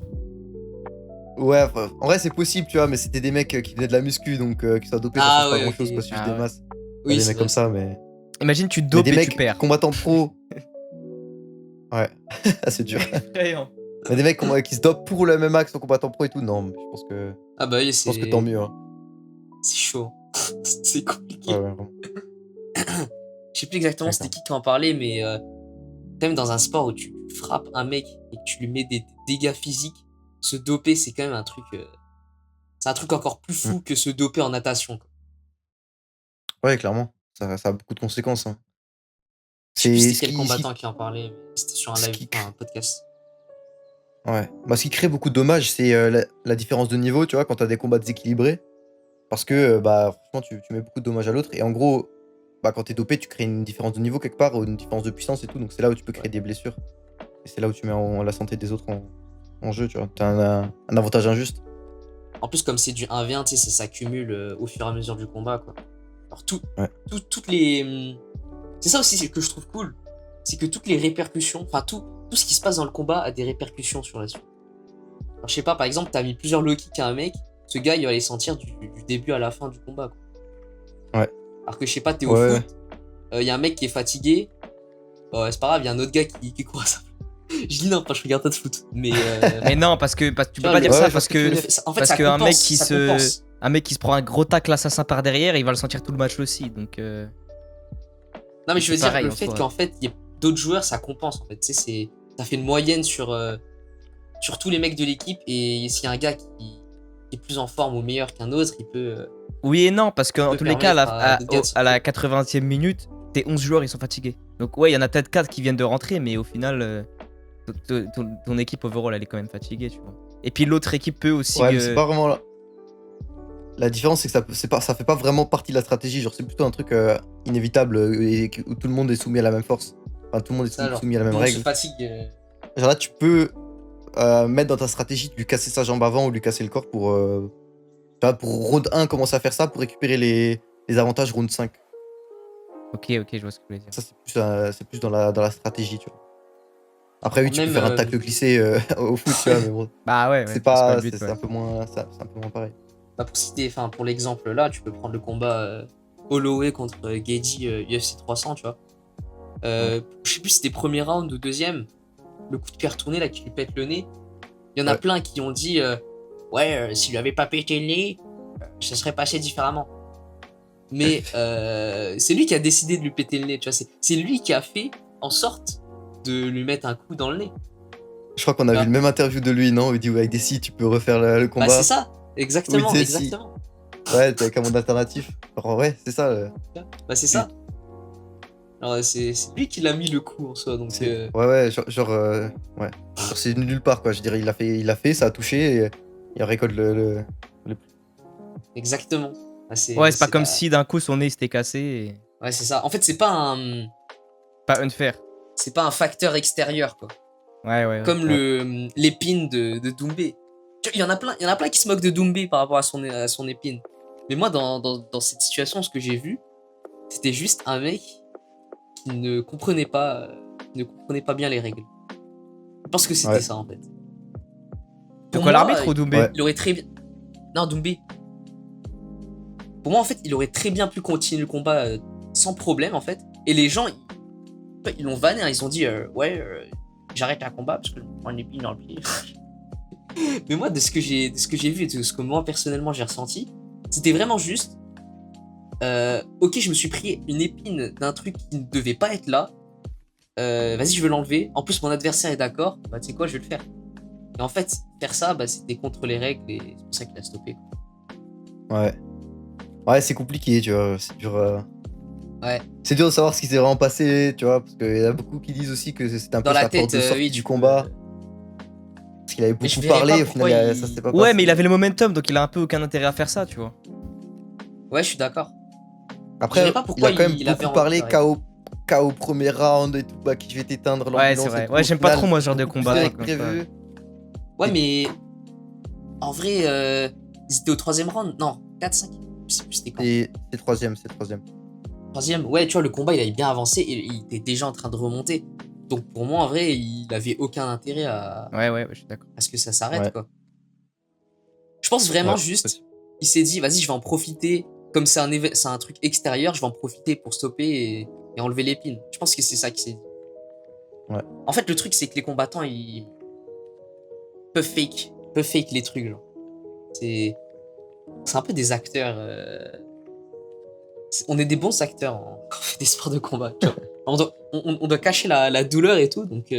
ouais, enfin, en vrai, c'est possible, tu vois, mais c'était des mecs qui venaient de la muscu, donc qu'ils soient dopés, ça Ah change pas ouais, grand chose, ok. pas suivre Ah des ouais. masses. Oui, Des c'est mecs vrai. comme ça, mais. Imagine, tu te Mais dopes des et tu mecs perds. combattants pro. Ouais, ah, c'est dur. Effrayant. Mais des mecs qui se dopent pour le MMA, qui sont combattants pro et tout, non, mais Ah bah oui, je pense que tant mieux. Hein. c'est chaud. C'est compliqué. Ouais, vraiment. Je sais plus exactement c'était qui en parlait, mais quand même dans un sport où tu frappes un mec et que tu lui mets des dégâts physiques, se doper, c'est quand même un truc... c'est un truc encore plus fou que se doper en natation, quoi. Ouais, clairement. Ça a beaucoup de conséquences. Hein. Je sais plus C'est c'était quel combattant qui en parlait, mais c'était sur un ce live, qui, enfin, un podcast. ouais. Bah, ce qui crée beaucoup de dommages, c'est la différence de niveau, tu vois, quand t'as des combats déséquilibrés. Parce que, bah, franchement, tu mets beaucoup de dommages à l'autre. Et en gros, bah, quand t'es dopé, tu crées une différence de niveau quelque part, ou une différence de puissance et tout. Donc c'est là où tu peux créer des blessures. Et c'est là où tu mets la santé des autres en jeu, tu vois. T'as un avantage injuste. En plus, comme c'est du 1v1, tu sais, ça s'accumule au fur et à mesure du combat, quoi. Alors, Ouais. toutes les... C'est ça aussi que je trouve cool. C'est que toutes les répercussions, enfin, tout ce qui se passe dans le combat a des répercussions sur la suite. Alors, je sais pas, par exemple, t'as mis plusieurs low kicks à un mec, ce gars, il va les sentir du début à la fin du combat, quoi. Ouais. Alors que, je sais pas, t'es au Ouais. foot, y a un mec qui est fatigué, c'est pas grave, y a un autre gars qui court à sa place. Je dis non, pas je regarde pas de foot, mais... Mais non, parce que tu peux vois, pas dire ouais, ça je parce vois ce que tu que veux dire. en fait, parce ça qu'un compense, mec qui ça se compense. un mec qui se prend un gros tacle assassin par derrière, il va le sentir tout le match aussi. Donc Non, mais je veux c'est dire, pareil, le en fait soi. qu'en fait, il y ait d'autres joueurs, ça compense, en fait. Tu sais, ça fait une moyenne sur tous les mecs de l'équipe, et s'il y a un gars qui est plus en forme ou meilleur qu'un autre, il peut... Oui et non, parce qu'en peut tous les cas, permettre à d'autres gars de à la sortir. 80e minute, tes 11 joueurs ils sont fatigués. Donc ouais, il y en a peut-être 4 qui viennent de rentrer, mais au final, ton équipe overall elle est quand même fatiguée, tu vois. Et puis l'autre équipe peut aussi. Ouais, mais c'est pas vraiment là. La différence, c'est que ça fait pas vraiment partie de la stratégie. Genre, c'est plutôt un truc inévitable où tout le monde est soumis à la même force. Enfin, tout le monde est Ça, genre, soumis à la tout même le monde se règle. fatigue. Genre là, tu peux mettre dans ta stratégie de lui casser sa jambe avant ou lui casser le corps tu vois, pour round 1 commencer à faire ça pour récupérer les avantages round 5. Ok, je vois ce que tu voulais dire. Ça, c'est plus dans la stratégie, tu vois. Après, oui, tu peux Même, faire un tacle glissé au foot, tu vois, mais bon, Bah ouais, c'est c'est pas pas, le but. c'est Ouais. un peu moins, c'est un peu moins pareil. bah, pour citer, enfin, pour l'exemple là, tu peux prendre le combat Holloway contre Gagey UFC 300, tu vois. Je sais plus si c'était premier round ou deuxième, le coup de pied retourné là qui lui pète le nez. Il y en a Ouais. plein qui ont dit s'il lui avait pas pété le nez, ça serait passé différemment. Mais c'est lui qui a décidé de lui péter le nez, tu vois. C'est lui qui a fait en sorte de lui mettre un coup dans le nez. Je crois qu'on a Bah. vu le même interview de lui, non? Où il dit, ouais, avec des si, tu peux refaire le combat. Bah c'est ça, exactement, Oui, c'est si. exactement. Ouais, t'es avec un monde alternatif. Alors, ouais, c'est ça. Bah c'est ça. Alors c'est lui qui l'a mis le coup en soi, donc Ouais, genre, ouais. Genre, c'est nulle part, quoi. Je dirais, il a fait, ça a touché, et il récolte le... exactement. Bah, Ouais, c'est pas comme la- si d'un coup son nez s'était cassé. Et... Ouais, c'est ça. En fait, c'est pas Pas unfair. un facteur extérieur, quoi. Ouais. Comme l'épine de Doumbé. Il y en a plein qui se moquent de Doumbé par rapport à son épine. Mais moi, dans cette situation, ce que j'ai vu, c'était juste un mec qui ne comprenait pas bien les règles. Je pense que c'était Ouais. ça, en fait. De Pour quoi, moi, l'arbitre ou Doumbé? Ouais. Il aurait très bien... Non, Doumbé. Pour moi, en fait, il aurait très bien pu continuer le combat sans problème, en fait. Et les gens, ils l'ont vanné, hein. Ils ont dit j'arrête un combat parce que je prends une épine dans le pied. Mais moi, de ce que j'ai vu et de ce que moi personnellement j'ai ressenti, c'était vraiment juste. Ok, je me suis pris une épine d'un truc qui ne devait pas être là. Vas-y, je veux l'enlever. En plus, mon adversaire est d'accord. Bah, tu sais quoi, je vais le faire. Et en fait, faire ça, bah, c'était contre les règles et c'est pour ça qu'il a stoppé. Ouais. Ouais, c'est compliqué, tu vois. C'est dur. Ouais. C'est dur de savoir ce qui s'est vraiment passé, tu vois, parce qu'il y en a beaucoup qui disent aussi que c'était un Dans peu la sa porte tête, de sortie oui, du tu combat. peux- Parce qu'il avait Mais je beaucoup verrais parlé, pas au final, pourquoi ça il- s'était pas Ouais, passé. mais il avait le momentum, donc il a un peu aucun intérêt à faire ça, tu vois. Ouais, je suis d'accord. Je Après, verrais pas il pourquoi a quand même il avait beaucoup envie parlé d'arrêter. KO premier round et tout, bah, qui je vais t'éteindre Ouais, c'est l'ambulance vrai. et tout. Ouais, Au j'aime pas final, trop, moi, ce genre de beaucoup plus combat serré que comme ça. prévu. Ouais, mais en vrai, ils étaient au troisième round. Non, 4-5. Je sais plus c'était quand. C'est troisième, c'est troisième. Troisième, ouais, tu vois, le combat, il avait bien avancé et il était déjà en train de remonter. Donc pour moi, en vrai, il avait aucun intérêt Ouais, je suis d'accord. à ce que ça s'arrête, Ouais. quoi. Je pense vraiment Ouais, juste, il s'est dit, vas-y, je vais en profiter. Comme c'est un truc extérieur, je vais en profiter pour stopper et enlever l'épine. Je pense que c'est ça qui s'est dit. Ouais. En fait, le truc, c'est que les combattants, ils peuvent fake les trucs, genre. C'est un peu des acteurs. On est des bons acteurs quand on fait des sports de combat. Tu vois. On doit cacher la douleur et tout, donc.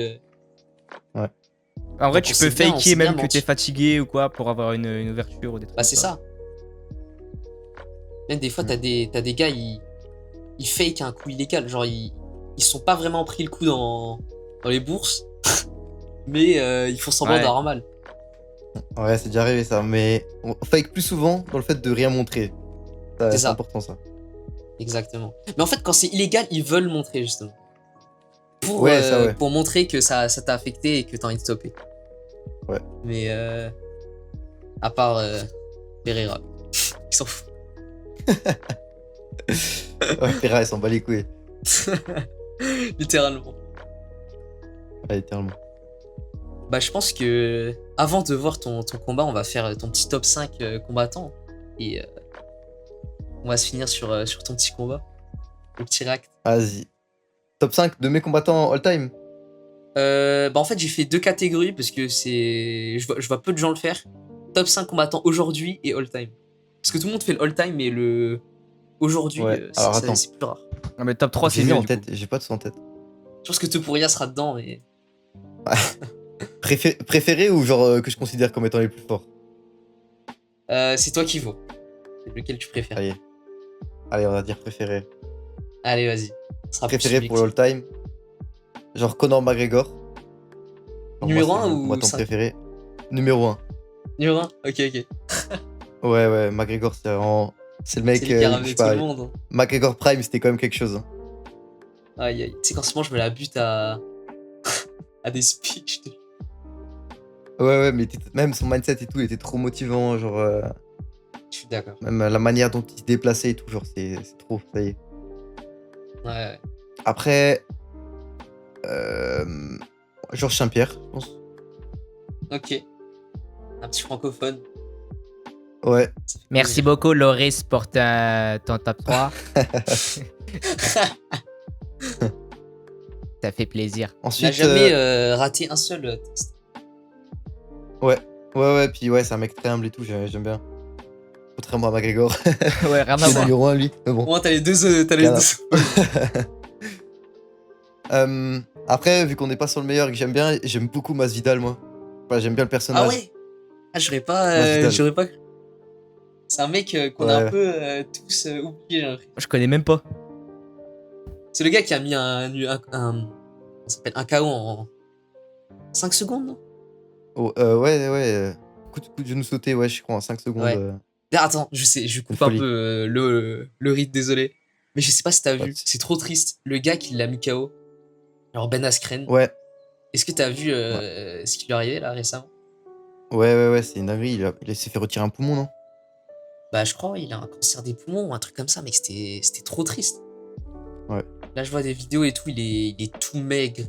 En vrai, Donc, tu on peux sait bien- on faker sait bien même que menti. t'es fatigué ou quoi pour avoir une ouverture ou des trucs Bah, comme c'est ça. Même des fois, Mm. t'as des gars, ils fake un coup illégal. Genre, ils se sont pas vraiment pris le coup dans les bourses, mais ils font semblant Ouais. d'avoir mal. Ouais, c'est déjà arrivé ça, mais on fake plus souvent dans le fait de rien montrer. C'est C'est ça. important ça. Exactement. Mais en fait, quand c'est illégal, ils veulent montrer, justement. Ouais, ça, ouais. Pour montrer que ça t'a affecté et que t'as envie de stopper. Ouais. Mais à part Pereira, ils s'en foutent. Ouais, Ferra, il s'en bat les couilles. Littéralement. Ouais, littéralement. Bah, je pense que avant de voir ton combat, on va faire ton petit top 5 combattants. Et on va se finir sur ton petit combat. Le petit react. Vas-y. Top 5 de mes combattants all time. Bah, en fait, j'ai fait deux catégories parce que je vois peu de gens le faire. Top 5 combattants aujourd'hui et all time. Parce que tout le monde fait le all time, mais le aujourd'hui, Ouais, alors attends. c'est plus rare. Non, mais top 3, c'est J'ai mis mieux. en Du tête, coup. j'ai pas tous en tête. Je pense que Topuria sera dedans, mais. Préféré ou genre que je considère comme étant les plus forts? C'est toi qui vaut. Lequel tu préfères? Allez. Allez, on va dire préféré. Allez, vas-y. Ce sera plus Préféré pour subjectif. l'all time. Genre Conor McGregor. Genre, Numéro moi, c'est 1 mon ou combattant 5? préféré. Numéro 1. Numéro 1? Ok. Ouais, McGregor, c'est vraiment. C'est le mec. C'est lui qui a je ramené sais tout pas, le monde. Hein. McGregor Prime, c'était quand même quelque chose. Hein. Aïe. Tu sais qu'en ce moment, je me la bute à. à des speeches. Ouais, mais même son mindset et tout était trop motivant. Genre, Je suis d'accord. même la manière dont il se déplaçait et tout, genre, c'est trop, ça y est. Ouais. Après. Georges Saint-Pierre, je pense. Ok. Un petit francophone. Ouais. Ça fait Merci plaisir. beaucoup, Loris, pour ton top 3. Ça fait plaisir. Il n'a Ensuite. jamais raté un seul test. Ouais, puis ouais, c'est un mec très humble et tout, j'aime bien. Contrairement à McGregor. Ouais, rien à C'est le voir. numéro 1, lui. Mais Au bon. moins, t'as les deux. Après, vu qu'on n'est pas sur le meilleur et que j'aime beaucoup Masvidal, moi. Enfin, j'aime bien le personnage. Ah ouais? Ah, j'aurais pas. Masvidal. cru. C'est un mec qu'on a Ouais. un peu tous oublié. J'ai l'impression. Je connais même pas. C'est le gars qui a mis ça s'appelle un KO en 5 secondes, non? Oh, ouais. Coup de genou sauté, ouais, je crois, en 5 secondes. Ouais. Attends, je coupe un folie. peu le rythme, désolé. Mais je sais pas si t'as Pas vu, de- c'est trop triste. Le gars qui l'a mis KO, alors Ben Askren, Ouais, est-ce que t'as vu ce qui lui est arrivé là récemment? ouais, c'est une dinguerie. Il s'est fait retirer un poumon, non? Bah, je crois, il a un cancer des poumons ou un truc comme ça, mec, c'était trop triste. Ouais. Là, je vois des vidéos et tout, il est tout maigre.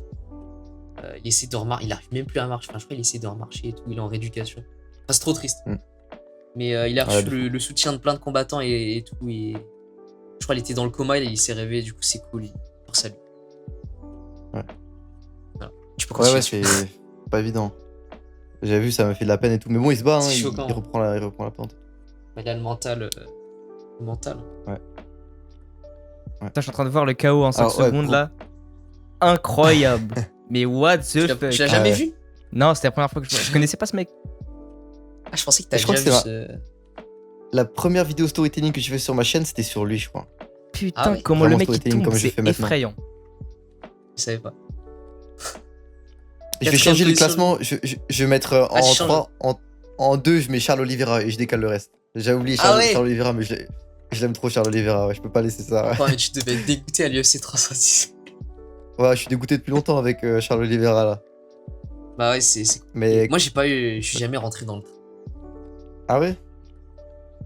Il essaie de remarcher, il arrive même plus à marcher. Enfin, je crois qu'il essaie de remarcher et tout, il est en rééducation. Enfin, c'est trop triste. Mm. Mais il a Ouais, reçu de le soutien de plein de combattants et tout. Et je crois qu'il était dans le coma et il s'est réveillé, du coup, c'est cool. Force à lui. Ouais. Voilà. Tu peux Ouais, continuer. c'est pas évident. J'avais vu, ça m'a fait de la peine et tout. Mais bon, il se bat, hein, C'est il choquant. reprend il reprend la pente. Il a le mental. Le mental. Putain, je suis en train de voir le KO en 5 Alors, ouais, secondes là. Incroyable. Mais what the Tu fuck. l'as jamais Ouais. vu? Non, c'était la première fois que je connaissais pas ce mec. Ah, je pensais que t'as Je crois déjà que vu c'est ce. La première vidéo storytelling que j'ai fait sur ma chaîne, c'était sur lui, je crois. Putain, Ah ouais. comment Vraiment le mec il storytelling tombe, comme je c'est fais maintenant. effrayant. Je savais pas. Je vais Quatrième changer le position. classement. Je vais mettre Ah, en tu changes. 3. En 2, je mets Charles Oliveira et je décale le reste. J'avais oublié Ah ouais. Charles Oliveira, mais je l'aime trop, Charles Oliveira. Ouais, je peux pas laisser ça. Ouais, mais tu devais être dégoûté à l'UFC 310. Ouais, je suis dégoûté depuis longtemps avec Charles Oliveira là. Bah ouais, c'est. Mais. Moi, j'ai pas eu. Je suis jamais rentré dans le. Ah ouais?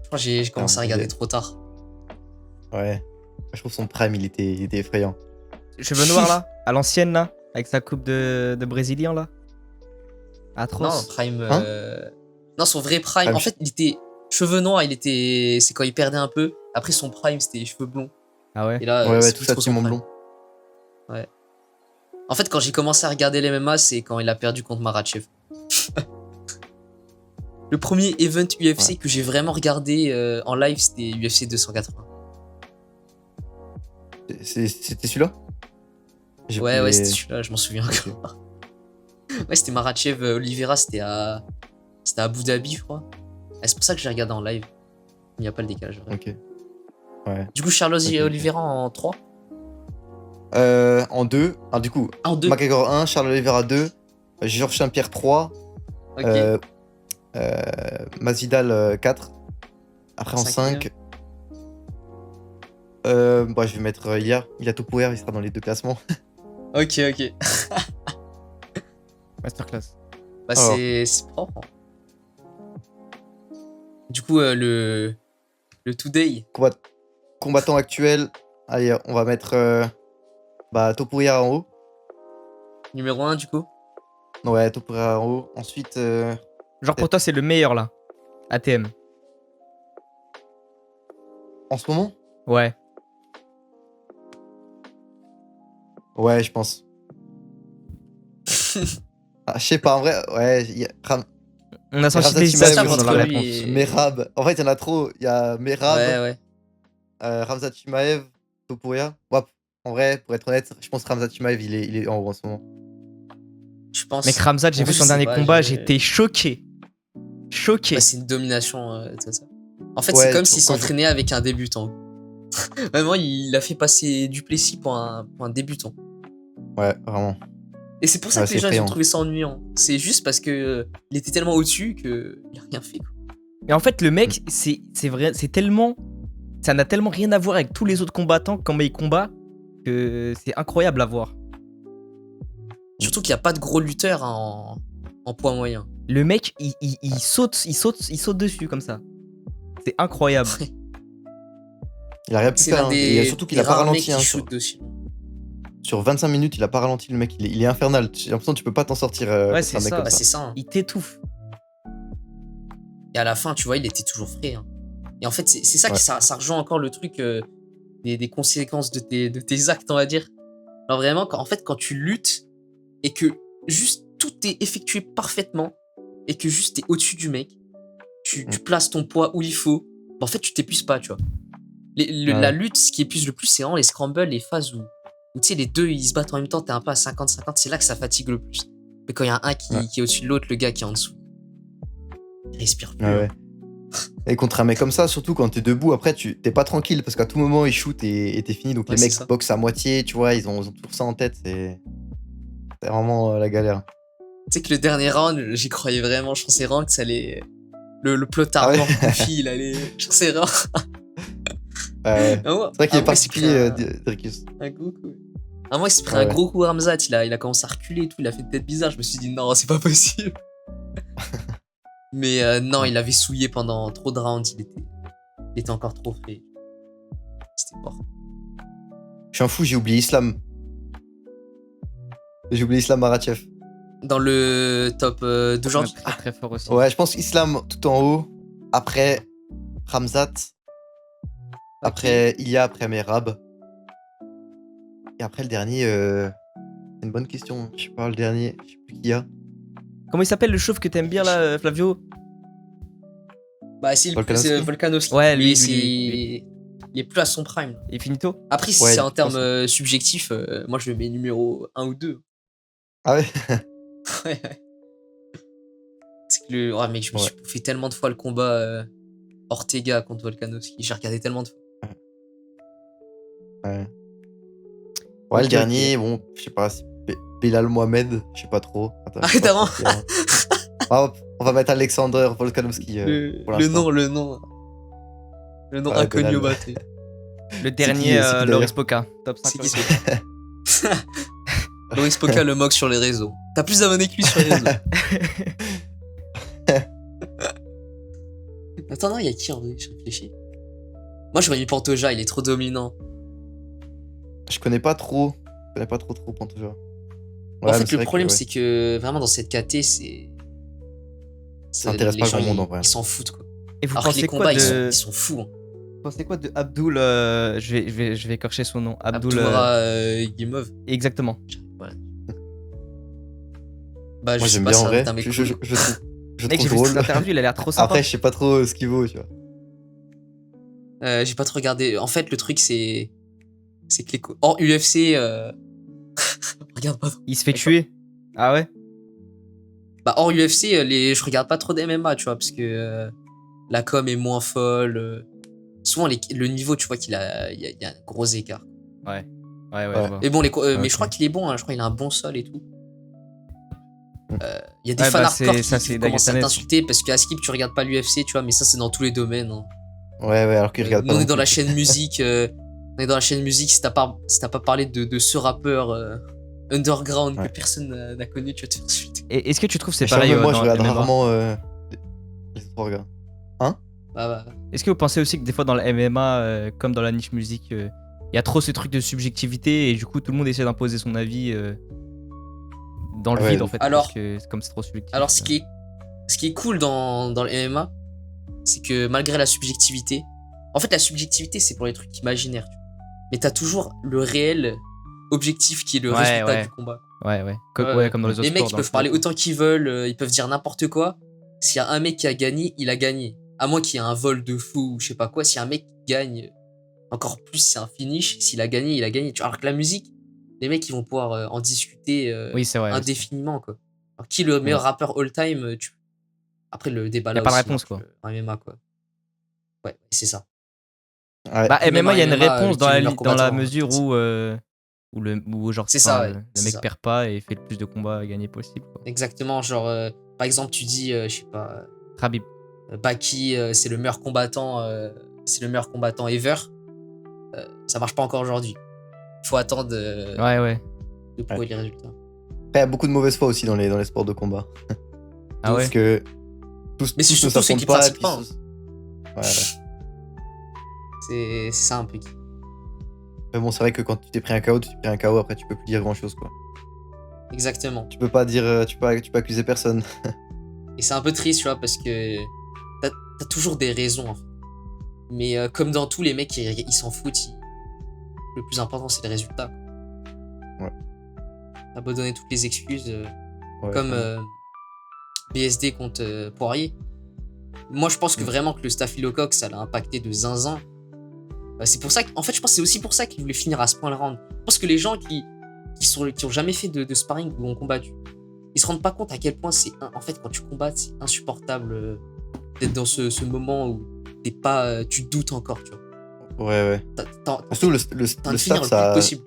Je crois que j'ai commencé à regarder trop tard. Ouais. Je trouve son prime, il était effrayant. Cheveux noirs là, à l'ancienne là, avec sa coupe de brésilien là. Non, Atroce. Prime. Hein Non, son vrai Prime. Prime, En fait, il était. Cheveux noirs, il était. C'est quand il perdait un peu. Après, son Prime, c'était cheveux blonds. Ah ouais. Et là, Ouais, c'est tout plus ça, trop son Simon prime. Blond. En fait, quand j'ai commencé à regarder les MMA, c'est quand il a perdu contre Makhachev. Le premier event UFC que j'ai vraiment regardé en live, c'était UFC 280. C'était celui-là? J'ai Ouais, plus ouais, les- c'était celui-là, je m'en souviens encore. Ouais, c'était Makhachev Oliveira, c'était à Abu Dhabi, je crois. Et c'est pour ça que j'ai regardé en live. Il n'y a pas le décalage. Ouais. Ok. Ouais. Du coup, Charles Ok. Oliveira en 3. En 2. Ah, du coup, En 2. McGregor 1, Charles Oliveira 2, Georges Saint-Pierre 3, Ok. Masvidal 4. Après en Cinquième. 5. Bah, je vais mettre Ilia Topuria, il sera dans les deux classements. Ok, ok. Masterclass. Bah, Alors. c'est propre. Hein. Du coup, le Today. Combattant actuel. Allez, on va mettre Topuria en haut. Numéro 1, du coup. Ouais, Topuria en haut. Ensuite, Genre pour toi c'est le meilleur là. ATM. en ce moment? Ouais. Ouais, je pense. Ah, je sais pas, en vrai, ouais, il y a On a senti Ramzat des Chimaev, hésitations je dans la pense, réponse. lui et- Merab. En fait, il y en a trop. Il y a Merab, Ouais, ouais. Ramzat Chimaev, Topuria. Ouais, en vrai, pour être honnête, je pense que Ramzat Chimaev, il est en haut en ce moment. Je pense. Mec Ramzat, j'ai En vu fait, son je sais dernier pas, combat, j'étais choqué. Choqué. Bah, c'est une domination, tout ça. En fait, Ouais, c'est comme s'il quand je- s'entraînait avec un débutant. Vraiment, il a fait passer Duplessis pour un débutant. Ouais, vraiment. Et c'est pour ça Ouais, que les c'est gens ils ont effrayant. trouvé ça ennuyant. C'est juste parce que il était tellement au-dessus que il a rien fait. Quoi. Mais en fait, le mec, c'est vrai, c'est tellement. Ça n'a tellement rien à voir avec tous les autres combattants, comment il combat, que c'est incroyable à voir. Surtout qu'il n'y a pas de gros lutteurs en poids moyen. Le mec, il saute dessus comme ça. C'est incroyable. Il a rien pu C'est faire. l'un Hein. des, Et surtout qu'il des a pas rares mecs ralenti. qui Hein, shoot dessus. sur 25 minutes, il a pas ralenti le mec. Il est infernal. J'ai l'impression que tu peux pas t'en sortir Ouais, contre c'est un mec ça. comme Bah, ça. c'est ça. Hein. Il t'étouffe. Et à la fin, tu vois, il était toujours frais. Hein. Et en fait, c'est ça Ouais. qui ça rejoint encore le truc des conséquences de tes actes, on va dire. Alors vraiment, quand tu luttes et que juste tout est effectué parfaitement et que juste t'es au-dessus du mec, tu places ton poids où il faut, bah, en fait, tu t'épuises pas, tu vois. La lutte, ce qui épuise le plus, c'est vraiment les scrambles, les phases où tu sais, les deux ils se battent en même temps, t'es un peu à 50-50, c'est là que ça fatigue le plus. Mais quand il y a un qui est au-dessus de l'autre, le gars qui est en dessous, il respire plus. Ouais. Et contre un mec comme ça, surtout quand t'es debout, après t'es pas tranquille parce qu'à tout moment il shoot et t'es fini. Donc Ouais, les c'est mecs ça. boxent à moitié, tu vois, ils ont toujours ça en tête. C'est vraiment la galère. Tu sais que le dernier round, j'y croyais vraiment, je pensais vraiment que ça allait. Le plot Ah ouais. armor Goofy, il allait. Je pensais vraiment. Ouais. Ah ouais. C'est vrai qu'il est Après, il s'est particulier, pris Dricus. un gros coup. À moi, il s'est pris Ouais, un ouais. gros coup Ramzat, il a commencé à reculer et tout, il a fait une tête bizarre. Je me suis dit non, c'est pas possible. Mais non, il avait souillé pendant trop de rounds, il était encore trop frais. C'était fort. Je suis un fou, j'ai oublié Islam. J'ai oublié Islam Makhachev. Dans le top d'aujourd'hui. Très très fort aussi. Ouais, je pense Islam tout en haut. Après Ramzat. Après Ilia, après Merab. Et après le dernier, c'est une bonne question. Je sais pas, le dernier, je sais plus qui y a. Comment il s'appelle le chauve que t'aimes bien là, Flavio? Bah, c'est Volkanovski. Volkanovski. Ouais, lui, il est plus à son prime. Et finito? Après, si Ouais, c'est il en est termes plus subjectifs, moi je le mets numéro 1 ou 2. Ah ouais. Ouais, ouais. C'est que le. Oh, mec, je me suis fait tellement de fois le combat Ortega contre Volkanovski. J'ai regardé tellement de fois. Ouais. Ouais, le Ok, dernier, ok. bon, je sais pas, c'est Belal Mohamed, je sais pas trop. Attends, Ah, je sais pas t'as trop qui est, hein. On va mettre Alexander Volkanovski pour le l'instant. nom. Le nom Ouais, inconnu au Belal. bateau. Le dernier, c'est qui, Loris d'ailleurs Poca. Top 5 C'est qui Loris ce Poca. Loris Poca le moque sur les réseaux. T'as plus d'abonnés que lui sur les réseaux. Attends, non, il y a qui en vrai? Je réfléchis. Moi, j'aurais mis Pantoja, il est trop dominant. Je connais pas trop. Je connais pas trop Pantoja. Ouais, En mais fait, c'est le vrai problème, que, ouais, c'est que vraiment dans cette KT, ça intéresse les pas gens, grand monde en vrai. ils s'en foutent quoi. Et vous Alors que les pensez quoi combats, de. ils sont fous. Hein. Vous pensez quoi de Abdul je vais écorcher son nom. Abdoura Guimov. Exactement. Voilà. Bah, je Moi sais j'aime pas, bien c'est en un vrai. mec à mes Je couilles. trouve Mec, j'ai vu drôle. cette interview, il a l'air trop sympa. Après, je sais pas trop ce qu'il vaut, tu vois. J'ai pas trop regardé. En fait, le truc, c'est que les hors UFC, regarde pas trop. Il se fait D'accord. tuer. Ah ouais? Bah, hors UFC, je regarde pas trop d'MMA, tu vois, parce que la com est moins folle. Souvent, le niveau, tu vois qu'il y a un gros écart. Ouais, Ouais. je vois. Mais bon, mais Ok. je crois qu'il est bon, hein, je crois qu'il a un bon sol et tout. Il y a des Ouais, fans bah, hardcore ça, qui c'est commencent à Dagestanes. t'insulter parce qu'à Skip, tu regardes pas l'UFC, tu vois, mais ça, c'est dans tous les domaines. Hein. Ouais, alors qu'il regarde Nous, pas on est non dans plus. la chaîne musique. On est dans la chaîne musique. Si t'as pas parlé de ce rappeur underground Ouais. que personne n'a connu, tu vas te faire insulter. Et est-ce que tu trouves c'est Je sais pareil même moi, je dans regarde le MMA? rarement les autres gars. Bah. Est-ce que vous pensez aussi que des fois dans le MMA, comme dans la niche musique, il y a trop ce truc de subjectivité et du coup tout le monde essaie d'imposer son avis dans le Ouais, vide de en fait, Alors- parce que comme c'est trop subjectif. Alors, ce qui est cool dans le MMA, c'est que malgré la subjectivité, en fait, la subjectivité, c'est pour les trucs imaginaires. Tu vois. Mais t'as toujours le réel objectif qui est le Ouais, résultat ouais. du combat. Ouais, comme dans les autres Les mecs, sports, ils dans le peuvent parler foot. autant qu'ils veulent, ils peuvent dire n'importe quoi. S'il y a un mec qui a gagné, il a gagné. À moins qu'il y ait un vol de fou ou je sais pas quoi. Si un mec gagne, encore plus, c'est un finish. S'il a gagné, il a gagné. Tu vois, alors que la musique, les mecs, ils vont pouvoir en discuter Oui, c'est vrai. indéfiniment. Quoi. Alors, qui est le meilleur rappeur all-time Après, le débat Y a là pas de aussi réponse, marche, quoi. en MMA, quoi. Ouais, c'est ça. Ouais. Bah, Puis même MMA, il y a en une MMA, réponse qui est le meilleur dans la combattant, mesure où genre, C'est ça, ouais, le c'est mec ça. perd pas et fait le plus de combats à gagner possible. Quoi. Exactement, genre, par exemple, tu dis, je sais pas, Khabib. Baki, c'est le meilleur combattant ever. Ça marche pas encore aujourd'hui. Il faut attendre Ouais. de prouver les résultats. Après, il y a beaucoup de mauvaises foi aussi dans les sports de combat. Ah ouais. Parce que tous Mais c'est ne surtout ceux qui s'affrontent pratiquent puis pas, Ouais. C'est ça un peu. Mais bon, c'est vrai que quand tu t'es pris un KO, après tu peux plus dire grand chose quoi. Exactement. Tu peux pas dire, tu peux accuser personne. Et c'est un peu triste, tu vois, parce que t'as toujours des raisons. En fait. Mais comme dans tous les mecs, ils s'en foutent. Le plus important, c'est les résultats. Ouais. T'as beau donner toutes les excuses, Ouais, comme ouais. BSD contre Poirier. Moi, je pense que vraiment que le staphylocoque, ça l'a impacté de zinzin. C'est pour ça en fait, je pense que c'est aussi pour ça qu'il voulait finir à ce point le round. Je pense que les gens qui ont jamais fait de sparring ou ont combattu, ils se rendent pas compte à quel point en fait, quand tu combats, c'est insupportable d'être dans ce moment où t'es pas, tu doutes encore, tu vois. Ouais. Surtout le T'as envie de finir staff, le ça, plus possible.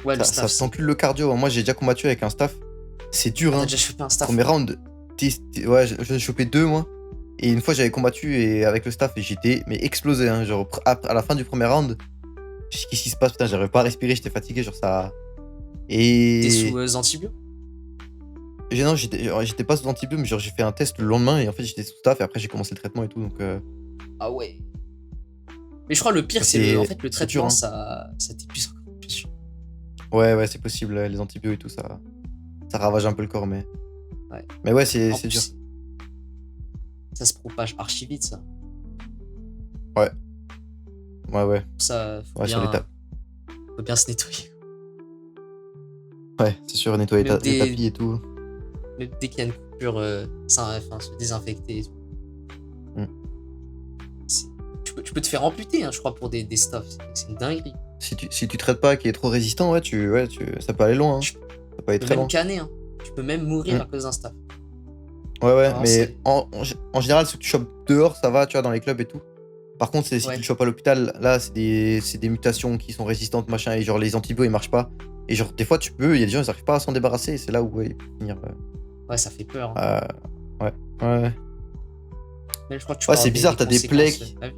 Ouais, le ça staff. s'encule le cardio. Moi, j'ai déjà combattu avec un staff. C'est dur, T'as hein. déjà chopé un staff. Premier round, ouais, j'en ai chopé 2 moi. Et une fois, j'avais combattu avec le staff et j'étais explosé. Hein, genre, à la fin du premier round, qu'est-ce qui se passe? Putain, j'arrivais pas à respirer, j'étais fatigué. Genre, ça. Et. T'es sous antibio? Non, j'étais pas sous antibio, mais genre, j'ai fait un test le lendemain et en fait, j'étais sous staff et après, j'ai commencé le traitement et tout. Donc, Ah ouais. Mais je crois le pire, c'est en fait, le c'est traitement, dur, ça t'épuise encore plus. ouais, c'est possible. Les antibiotiques et tout, ça ravage un peu le corps, mais. Ouais. Mais ouais, En c'est plus, dur. Ça se propage archi vite, ça. Ouais. Pour ça, Ouais, sur l'étape. faut bien se nettoyer. Ouais, c'est sûr, nettoyer Même les tapis et tout. Même dès qu'il y a une pur, se désinfecter et tout. Mm. Tu peux te faire amputer, hein, je crois, pour des stuff. C'est une dinguerie. Si tu traites pas qui est trop résistant, ouais, ça peut aller loin. Hein. Tu Ça peut aller peux très même loin. canner, hein. Tu peux même mourir Mm. à cause d'un stuff. Ouais, Alors, mais c'est- en général, ceux que tu chopes dehors, ça va, tu vois, dans les clubs et tout. Par contre, si Ouais. tu le chopes à l'hôpital, là, c'est des mutations qui sont résistantes, machin, et genre les antibiotiques ils marchent pas. Et genre, des fois, il y a des gens, ils arrivent pas à s'en débarrasser, et c'est là où ouais, ils peuvent finir. Ouais, ça fait peur. Hein. Ouais. Mais je crois que tu Ouais, peux c'est avoir bizarre, t'as des conséquences, plaies. ah oui.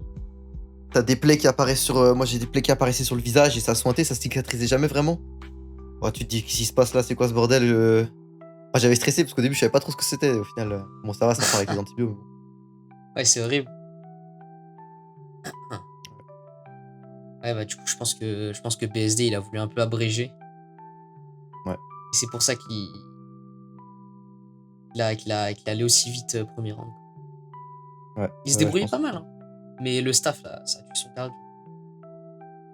T'as des plaies qui apparaissent sur. Moi, j'ai des plaies qui apparaissaient sur le visage, et ça sointait, ça cicatrisait jamais vraiment. Ouais, tu te dis, qu'est-ce qui se passe là, c'est quoi ce bordel Moi, j'avais stressé, parce qu'au début, je savais pas trop ce que c'était, au final. Bon, ça va, ça part avec les antibiotiques. Ouais, c'est horrible. Ouais, bah du coup, je pense que BSD, il a voulu un peu abréger. Ouais. Et c'est pour ça qu'il est allé aussi vite premier round. Ouais. Il se ouais, débrouillait je pas pense. mal, hein. Mais le staff, là, ça a tué son cardio.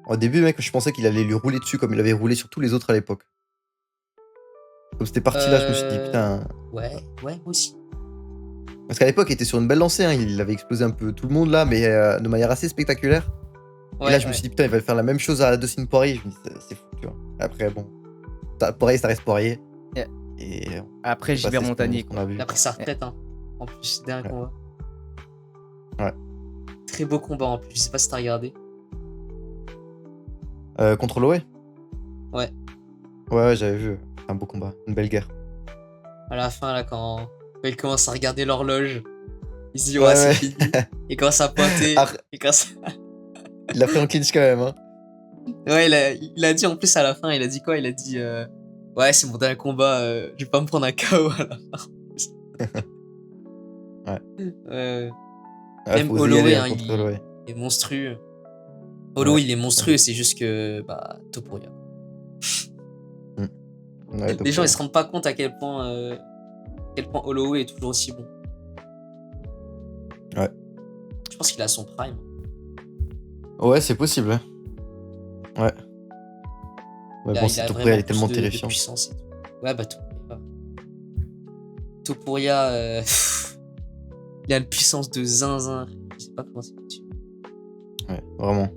Au début, mec, je pensais qu'il allait lui rouler dessus comme il avait roulé sur tous les autres à l'époque. Comme c'était parti là, je me suis dit, putain. Ouais, moi aussi. Parce qu'à l'époque, il était sur une belle lancée, hein. Il avait explosé un peu tout le monde là, mais de manière assez spectaculaire. Ouais, et là, je me ouais. suis dit, putain, il va faire la même chose à Dustin Poirier. Je me dis, c'est fou, tu vois. Après, bon. Poirier, ça reste Poirier. Yeah. Et. Après, c'est passé Gilbert ce Montagnier, qu'on quoi. a vu. Il a pris sa retraite, hein. En plus, dernier Ouais. combat. Ouais. Très beau combat en plus, je sais pas si t'as regardé. Contre Loé. Ouais. Ouais, j'avais vu. Un beau combat. Une belle guerre. À la fin, là, quand il commence à regarder l'horloge, il se dit, Ouais, ouais, c'est ouais. fini. Il commence à pointer. Après- Il commence Il l'a pris en clinch quand même, hein. Ouais, il a dit en plus à la fin, il a dit quoi? Il a dit ouais, c'est mon dernier combat, je vais pas me prendre un KO à la fin. Ouais. Même Faut oser y aller, Holloway, hein, contre Loé. il est monstrueux. Holloway, Ouais. il est monstrueux, c'est juste que Topuria. Ouais, Les gens ils se rendent pas compte à quel point Holloway est toujours aussi bon. Ouais. Je pense qu'il a son prime. Ouais, c'est possible. Hein. Ouais. Mais bon, c'est Topuria, il est tellement terrifiant. De puissance et tout. Ouais, bah Topuria, il a une puissance de zinzin. Je sais pas comment c'est possible. Ouais, vraiment.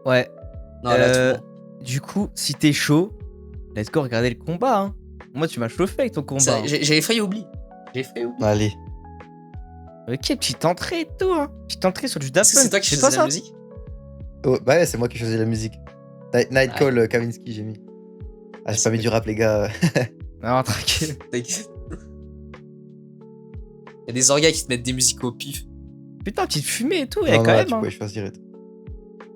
Ouais. Non, là, tout Du coup, si t'es chaud, let's go regarder le combat. Hein. Moi, tu m'as chauffé avec ton combat. Ça, hein. j'avais failli oublier. Allez. Ok, petite entrée et tout. Hein. Petite entrée sur du Est-ce Daft que c'est Punk. toi qui C'est faisais ça la musique? Oh, bah ouais, c'est moi qui choisis la musique. Nightcall, Kavinsky, j'ai mis. Ah, j'ai c'est pas mis cool. du rap, les gars. Non, tranquille. T'inquiète. Il y a des orgas qui te mettent des musiques au pif. Putain, petite fumée et tout. Non, Et non, quand là, même. tu Hein. pouvais choisir et tout.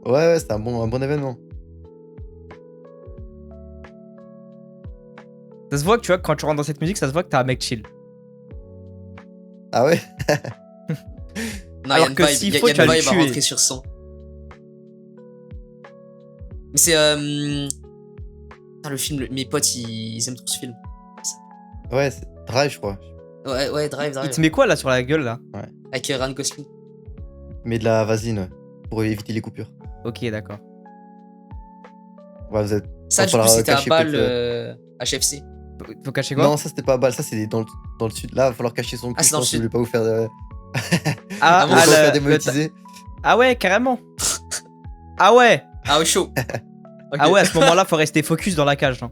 Ouais, c'était un bon événement. Ça se voit que tu vois, quand tu rentres dans cette musique, ça se voit que t'es un mec chill. Ah ouais? Non, Alors il y que a une vibe, s'il il y a faut, une tu vas le vibe à tuer. rentrer sur 100. Mais c'est putain, le film, mes potes ils aiment trop ce film. Ouais, c'est Drive, je crois. Ouais, Drive. Il te met quoi là sur la gueule là? Avec Ryan Gosling. Mais de la vaseline, ouais, pour éviter les coupures. Ok, d'accord. Ouais, vous êtes. Ça, Va du coup, falloir c'était à cacher Bâle, peut-être, HFC. Faut cacher quoi? Non, ça c'était pas à Bâle, ça c'est dans le sud. Là, va falloir cacher son cul, c'est je dans le pense que je sud. voulais pas vous faire. Ah, Ah bon, Vous voulez pas vous faire le- démonétiser. Ah ouais, carrément. Ah ouais. Ah, au chaud. Ok. Ah ouais, à ce moment-là, faut rester focus dans la cage. Hein.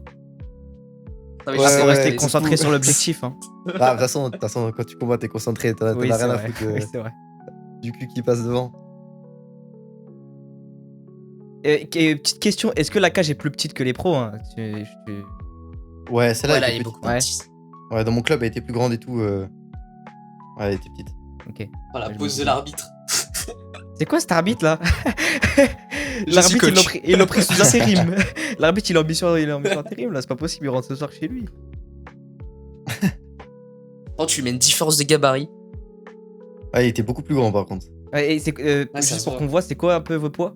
Non, mais Ouais, je sais, Faut ouais, rester c'est concentré fou. sur l'objectif. Hein. Ah, de toute façon, quand tu combats, t'es concentré, t'en Oui, as c'est rien à vrai. foutre Oui, c'est vrai. du cul qui passe devant. Et petite question, est-ce que la cage est plus petite que les pros hein? Ouais, celle-là Ouais, là, elle il est était beaucoup petite. plus Ouais. petit. Ouais, dans mon club, elle était plus grande et tout. Ouais, elle était petite. Ok. Voilà, Je me pause dis- de l'arbitre. C'est quoi cet arbitre là? Je L'arbitre suis coach. ils l'ont pris sous intérim. L'arbitre il est en mission intérim là, c'est pas possible, il rentre ce soir chez lui. Quand tu mets une différence de gabarit. Ouais, il était beaucoup plus grand par contre. Ouais, et c'est ça juste se pour voit. qu'on voit, c'est quoi un peu votre poids?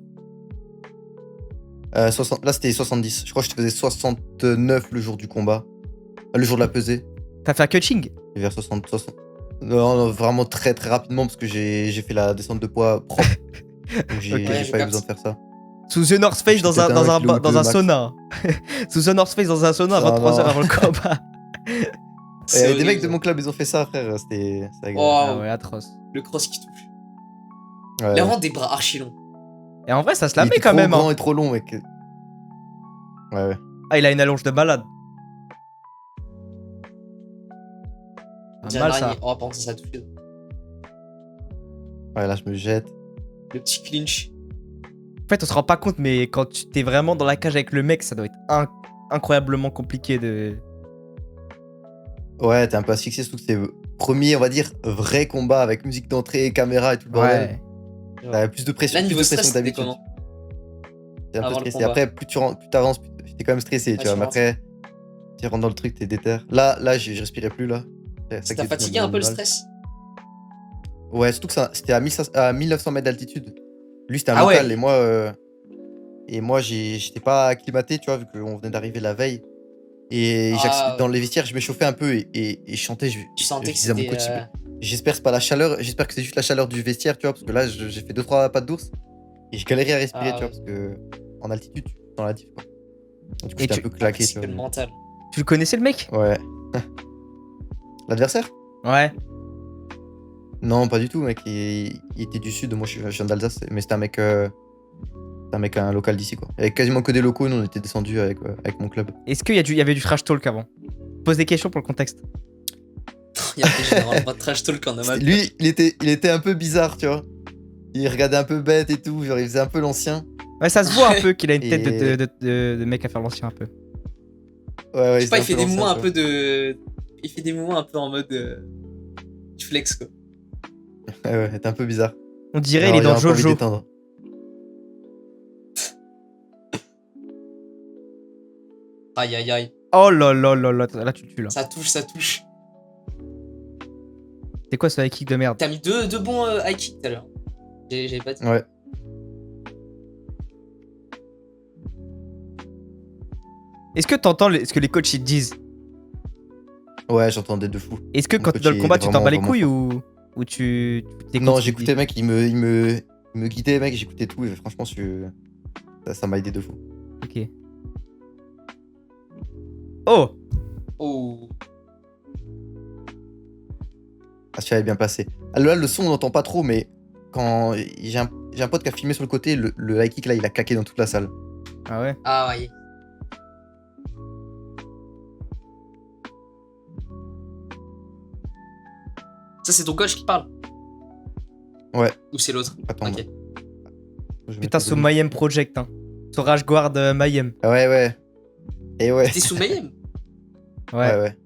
60... Là, c'était 70. Je crois que je te faisais 69 le jour du combat. Le jour de la pesée. T'as fait un coaching? Et vers 60. Non, vraiment très très rapidement parce que j'ai fait la descente de poids propre. Donc j'ai Ok. Ouais, j'ai je pas eu capte. besoin de faire ça. Sous The North Face dans J'étais un, peut-être dans un max. sauna. Sous The North Face dans un sauna à Ça 23h va. avant le combat. Il y avait des horrible, mecs de ça. mon club, ils ont fait ça, frère. C'était agréable. Oh, Ah ouais, atroce. le cross qui touche. Ouais, Il a ouais. vraiment des bras archi longs. Et en vrai, ça se la Il met était quand trop même. grand Hein. et trop long, mec. Ouais, ouais. Ah, il a une allonge de malade. On Pas dirait mal une ça. araignée. Oh, par contre, ça a touché. Ouais, là, je me jette. Le petit clinch. En fait, on se rend pas compte, mais quand tu t'es vraiment dans la cage avec le mec, ça doit être incroyablement compliqué de. Ouais, t'es un peu asphyxié, surtout que c'est le premier, on va dire, vrai combat avec musique d'entrée, caméra et tout le bordel. Ouais. T'as plus de pression, Là, plus niveau de pression stress, que c'était d'habitude. comment? T'es un peu Avant le stressé. combat. Après, plus t'avances, plus t'es quand même stressé, tu Ouais, vois. tu Mais rentres. après, tu rentres dans le truc, t'es déter. Là, je respirais plus, là. C'est ça Ça qui t'a est tout fatigué un peu le mal. stress? Ouais, surtout que c'était à 1900 mètres d'altitude. Lui, c'était un Ah ouais. local, et moi, j'étais pas acclimaté, tu vois, vu qu'on venait d'arriver la veille. Et Ah, dans les vestiaires, je m'échauffais un peu et je chantais. tu sentais que disais à mon c'était. coach, j'espère que c'est pas la chaleur, j'espère que c'est juste la chaleur du vestiaire, tu vois, parce que là, j'ai fait 2-3 pattes d'ours et je galérais à respirer, Ah tu vois, ouais. parce que en altitude, tu sens la diff, quoi. Du coup, Et j'étais un tu- peu claqué, C'est tu que vois. le mental. Tu le connaissais le mec? Ouais. L'adversaire? Ouais. Non, pas du tout, mec. Il était du sud, moi je viens d'Alsace, mais c'était un local d'ici, quoi. Il y avait quasiment que des locaux, nous on était descendus avec mon club. Est-ce qu'il y avait du trash talk avant? Pose des questions pour le contexte. Il y a généralement pas de trash talk en amateur. Lui, il était un peu bizarre, tu vois. Il regardait un peu bête et tout, genre il faisait un peu l'ancien. Ouais, ça se voit un peu qu'il a une tête Et- de mec à faire l'ancien un peu. Ouais, Je sais pas, il faisait fait des un peu mouvements un l'ancien, peu de. Il fait des mouvements un peu en mode. Du flex, quoi. tu vois. Ouais, c'était un peu bizarre. On dirait Alors, il est dans j'ai encore envie Jojo. d'éteindre. Aïe aïe aïe. Oh là là là là, là tu le tues là. Ça touche, ça touche. C'est quoi ce high kick de merde? T'as mis deux bons high kicks tout à l'heure. J'avais pas dit. Ouais. Est-ce que t'entends ce que les coachs ils te disent? Ouais, j'entendais de fou. Est-ce que Mon quand tu coach, es dans le il combat est tu t'en bats les vraiment couilles ou tu t'écoutes Non, ce qu'il j'écoutais, dit? mec, il me guidait, mec, j'écoutais tout, et franchement, ça m'a aidé de fou. Ok. Oh! Oh. Ah, ça avait bien passé. Ah, là, le son, on n'entend pas trop, mais quand j'ai un pote qui a filmé sur le côté, le high kick, là, il a claqué dans toute la salle. Ah ouais? Ah ouais. Ça, c'est ton coach qui parle? Ouais. Ou c'est l'autre? Attends, Ok. je Putain, mettais ce de- Mayhem Project, hein. Ce Rage Guard Mayhem. Ah ouais, ouais. Et ouais. T'es sous Mayhem? Ouais. Ouais.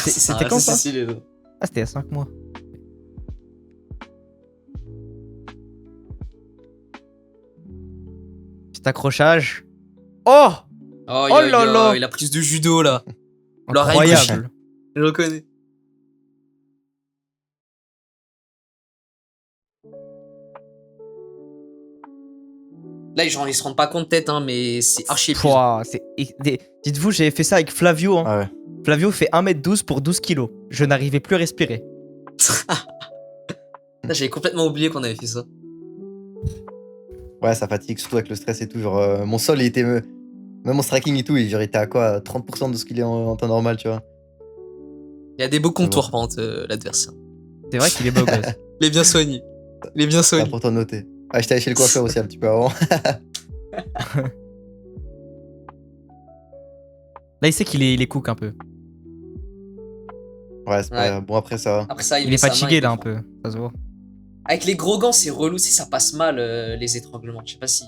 C'était quand, ça? stylé, là. Ah, c'était il y a 5 mois. Petit accrochage. Oh! Oh, Oh là là. il a prise de judo là. L'oreille gauche. Incroyable. Je le reconnais. Là, genre, ils se rendent pas compte peut-être, hein, mais c'est archi épuisant. Pouah, dites-vous, j'avais fait ça avec Flavio. Hein. Ah ouais. Flavio fait 1m12 pour 12 kilos. Je n'arrivais plus à respirer. Là, j'avais complètement oublié qu'on avait fait ça. Ouais, ça fatigue, surtout avec le stress et tout. Genre, mon sol, il était. Même mon striking et tout, il était à quoi 30% de ce qu'il est en temps normal, tu vois. Il y a des beaux contours, bon. par contre, l'adversaire. C'est vrai qu'il est beau gosse. Il est bien soigné. Il est bien C'est soigné. important de noter. Ah, j'étais allé chez le coiffeur aussi un petit peu avant. Là, il sait qu'il est cook un peu. Ouais, c'est pas... Ouais. Bon, après, ça va. Après ça, Il met est sa main, fatigué il là un défend. peu. Ça se voit. Avec les gros gants, c'est relou, tu sais, ça passe mal les étranglements. Je sais pas si.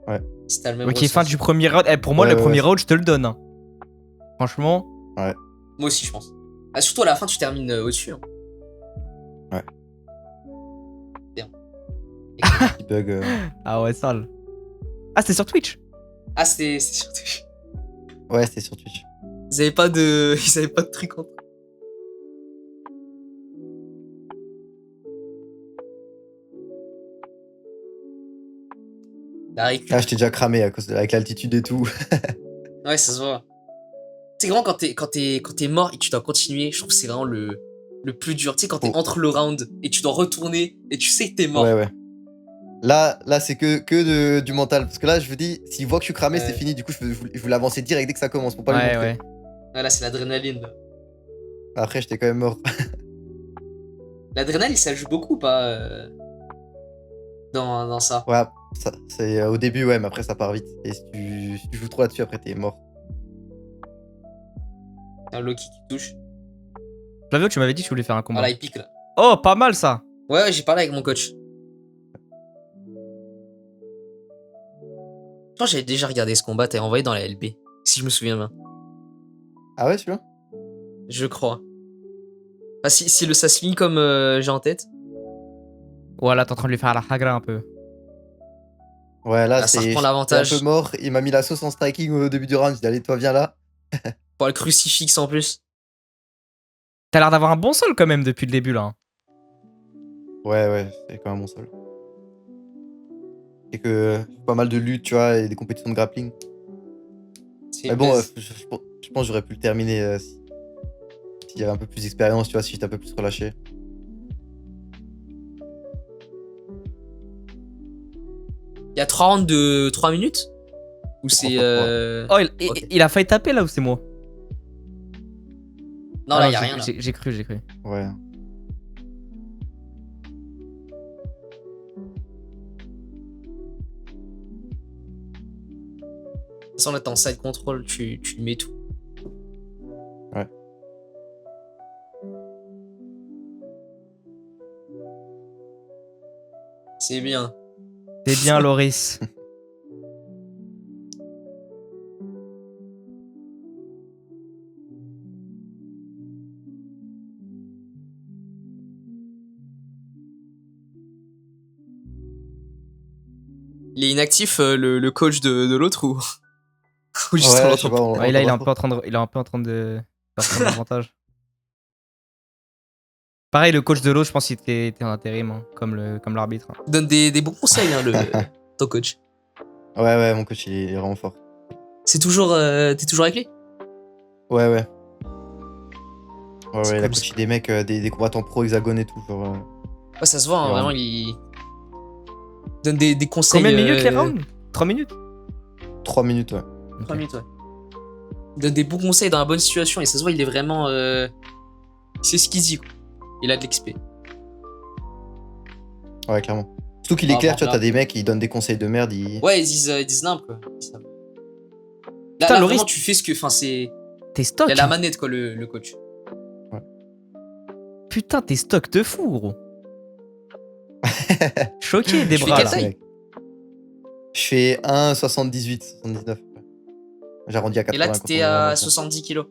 Ouais. Si t'as le même Ok, fin ressenti. du premier round. Eh, pour moi, Ouais, le ouais, premier ouais. round, je te le donne. Hein. Franchement. Moi aussi, je pense. Ah, surtout à la fin, tu termines au-dessus. Hein. Ouais. Bien. Petit bug. Ah ouais, sale. Ah, c'était sur Twitch. Ah, c'est surtout. Ouais, c'était sur Twitch. Ils avaient pas de. Ils avaient pas de truc entre. La récup. Ah, j'étais déjà cramé avec l'altitude et tout. Ouais, ça se voit. C'est vraiment quand t'es mort et que tu dois continuer, je trouve que c'est vraiment le plus dur. Tu sais, quand t'es Oh. entre le round et tu dois retourner et tu sais que t'es mort. Ouais, ouais. Là c'est que du mental. Parce que là, je vous dis, s'il voit que je suis cramé, Ouais. c'est fini. Du coup, je voulais avancer direct dès que ça commence pour pas lui Ouais, montrer. ouais. Ah, là, c'est l'adrénaline. Là. Après, j'étais quand même mort. L'adrénaline, ça joue beaucoup ou pas dans ça. Ouais, c'est au début, ouais, mais après, ça part vite. Et si tu joues trop là-dessus, après, t'es mort. Un Loki qui touche. Flavio, tu m'avais dit que tu voulais faire un combat. Voilà, il pique là. Oh, pas mal ça. Ouais, j'ai parlé avec mon coach. Je pense que j'avais déjà regardé ce combat, t'es envoyé dans la LB. Si je me souviens bien. Ah ouais, celui-là? Je crois. Ah, si ça se finit comme j'ai en tête. Voilà, t'es en train de lui faire la hagra un peu. Ouais, là, Ah, ça reprend j'étais un peu l'avantage. mort. Il m'a mis la sauce en striking au début du round. J'ai dit, allez, toi, viens là. Pour le crucifix en plus. T'as l'air d'avoir un bon sol quand même depuis le début là. Hein. Ouais, c'est quand même mon seul. Et que pas mal de luttes, tu vois, et des compétitions de grappling. C'est Mais bon, plaise. je pense que j'aurais pu le terminer s'il y avait un peu plus d'expérience, tu vois, si j'étais un peu plus relâché. Il y a 3 rounds de 3 minutes. Ou C'est c'est. 3 fois Oh, Ok. il a failli taper là ou c'est moi? Non, Ah là, il y a rien là. J'ai cru. Ouais. De toute façon, là, t'es en side control, tu mets tout. Ouais. C'est bien. C'est bien, Loris. Il est inactif, le coach de l'autre ou. Ou juste on Ouais, je sais l'entend pas, pas. on Ouais, là, l'entend il est pas un trop. peu en train de, il est un peu en train de reprendre l'avantage. Pareil, le coach de l'eau, je pense qu'il était en intérim, hein, comme l'arbitre. Hein. Il donne des bons conseils, hein, ton coach. Ouais, mon coach, il est vraiment fort. C'est toujours. T'es toujours avec lui? Ouais. C'est Il a cool, ça. coaché des mecs, des combattants pro hexagone et tout. Genre, Ouais, ça se voit, hein, il est vraiment, il donne des conseils. Combien de minutes les rounds? 3 minutes? 3 minutes, ouais. 3 minutes, ouais. Il donne des bons conseils dans la bonne situation et ça se voit, il est vraiment. C'est ce qu'il dit, quoi. Il a de l'XP. Ouais, clairement. Surtout qu'il On est va clair, voir tu vois, là. t'as des mecs qui donnent des conseils de merde. Ouais, ils disent n'importe quoi. Ils savent. Putain, Là, Loris, vraiment, tu fais ce que. Enfin, c'est. t'es Il stock. a la manette, quoi, le coach. Putain, t'es stock de fou, gros. Choqué des Tu fais bras quelle là. taille? Je fais 1,78, 79. J'arrondis à Et là, 80 quand t'étais on est en à vrai. 70 kilos.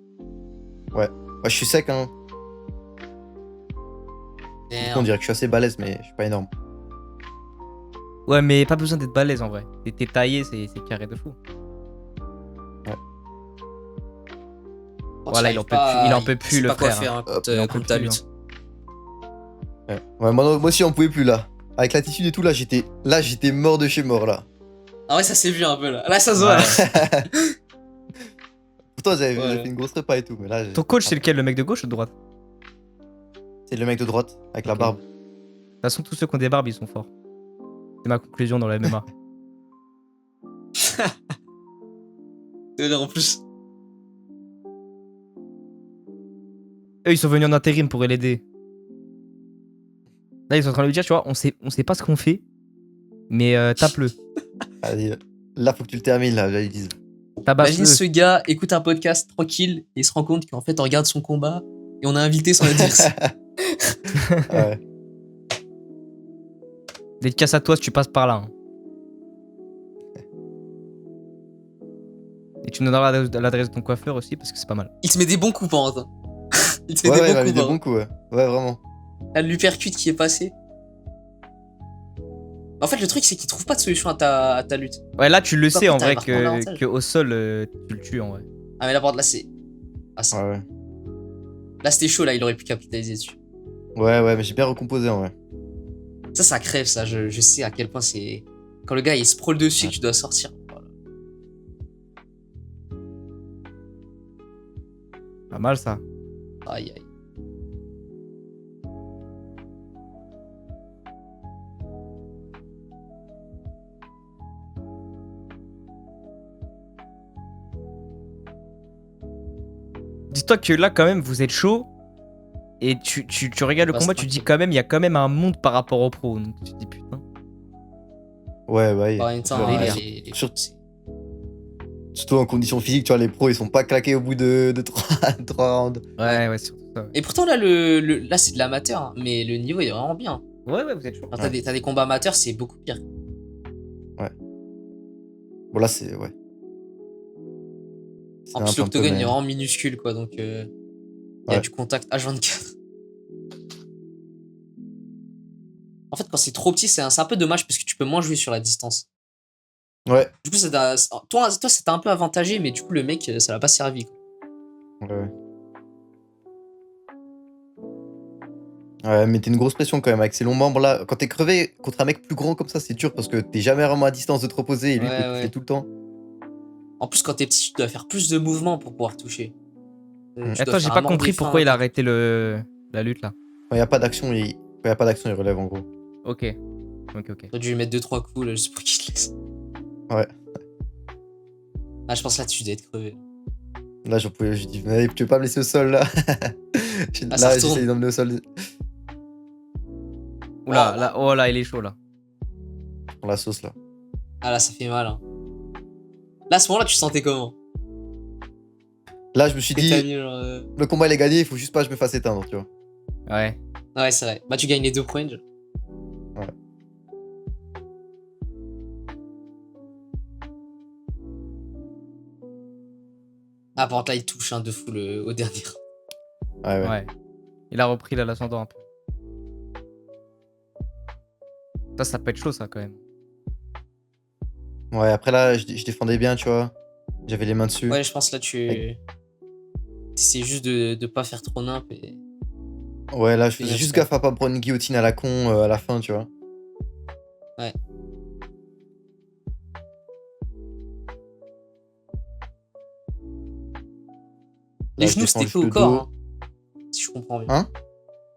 Ouais, je suis sec, hein. Du coup, on dirait que je suis assez balèze, mais je suis pas énorme. Ouais, mais pas besoin d'être balèze en vrai. T'es taillé, c'est carré de fou. Voilà, il en peut plus, le pas quoi frère. faire hein, Hop, il en contre peut ta plus, lutte. Ouais, moi aussi, on pouvait plus là. Avec l'attitude et tout, j'étais mort de chez mort là. Ah ouais, ça s'est vu un peu là. Là, ça se voit. Là. Pourtant, j'avais Ouais. fait une grosse repas et tout, mais là. Ton coach, c'est lequel? Le mec de gauche ou de droite? C'est le mec de droite, avec la Ok. barbe. De toute façon, tous ceux qui ont des barbes, ils sont forts. C'est ma conclusion dans la MMA. En plus. Eux, ils sont venus en intérim pour l'aider. Là, ils sont en train de lui dire, tu vois, on sait pas ce qu'on fait, mais tape-le. Allez, là, faut que tu le termines là, ils disent. Imagine Tabasse-le. ce gars écoute un podcast tranquille et il se rend compte qu'en fait on regarde son combat et on a invité son adversaire. Ouais. Dédicace à toi si tu passes par là. Hein. Et tu me donneras l'adresse de ton coiffeur aussi parce que c'est pas mal. Il te met des bons coups par contre. Il te met Ouais, des il bons m'a mis coups des par bons contre. coups, ouais. Ouais, vraiment. Là, l'uppercut qui est passé. En fait, le truc c'est qu'il trouve pas de solution à ta lutte. Ouais, là, tu le Toi, sais en après, vrai t'arrives à reprendre l'avantage. que au sol, tu le tues en vrai. Ah, mais là, par contre, là c'est. Ah, ça. Ouais. Là c'était chaud, là il aurait pu capitaliser dessus. Ouais, mais j'ai bien recomposé en vrai. Ça crève ça. Je sais à quel point c'est. Quand le gars il sprawl dessus et que tu dois sortir. Voilà. Pas mal ça. Aïe aïe. dis-toi que là, quand même, vous êtes chaud. Et tu regardes le Bah, combat, c'est tu te dis tranquille. quand même, il y a quand même un monde par rapport aux pros. Donc tu te dis putain. Ouais, bah, En même temps, délire. les Sur- c'est- surtout en conditions physiques, tu vois, les pros, ils sont pas claqués au bout de 3 rounds. Ouais, surtout ça. Ouais, Et pourtant, là, là c'est de l'amateur, hein, mais le niveau est vraiment bien. ouais, vous êtes chaud. Quand Ouais. t'as des combats amateurs, c'est beaucoup pire. Bon, là, c'est. Ouais. C'est En un plus, peu, l'octogone, il mais- est vraiment minuscule, quoi, donc il y a Ouais. du contact H24. En fait, quand c'est trop petit, c'est un peu dommage parce que tu peux moins jouer sur la distance. Ouais. Du coup, toi, c'était un peu avantagé, mais du coup, le mec, ça l'a pas servi, quoi. Ouais. Ouais, mais t'es une grosse pression quand même avec ces longs membres là. Quand t'es crevé contre un mec plus grand comme ça, c'est dur parce que t'es jamais vraiment à distance de te reposer et lui il peut te Ouais, toucher ouais. tout le temps. En plus, quand t'es petit, tu dois faire plus de mouvements pour pouvoir toucher. Tu dois Attends, j'ai faire pas un ordre compris des fins, pourquoi il a quoi. arrêté la lutte là. Quand y a pas d'action, quand y a pas d'action, il relève en gros. Ok. T'aurais dû lui mettre 2-3 coups, là, juste pour qu'il te laisse. Ouais. Ah, je pense là, tu dois être crevé. Là, j'en pouvais, je dis, mais tu veux pas me laisser au sol là. Ah, ça Là, retourne. j'essaye d'emmener au sol Oula, Oh, là, oh là, il est chaud là. dans la sauce là. Ah, là, ça fait mal. Hein. Là, à ce moment-là, tu te sentais comment? Là, je me suis Que t'as dit, mis, genre, le combat il est gagné, il faut juste pas que je me fasse éteindre, tu vois. Ouais. Ah ouais, c'est vrai. Bah, tu gagnes les 2 points. déjà. Ouais. Ah, par contre, là, il touche un de fou au dernier. Ouais, ouais. Ouais. Il a repris là l'ascendant un peu. Ça peut être chaud ça quand même. Ouais, après là, je défendais bien, tu vois. J'avais les mains dessus. Ouais, je pense là, tu. T'essayes juste de pas faire trop nimp et. Ouais, là, je Et faisais un juste smack. gaffe à pas prendre une guillotine à la con à la fin, tu vois. Ouais. Là, Les je genoux, défends c'était juste que au le corps, dos. hein, si je comprends bien. Hein?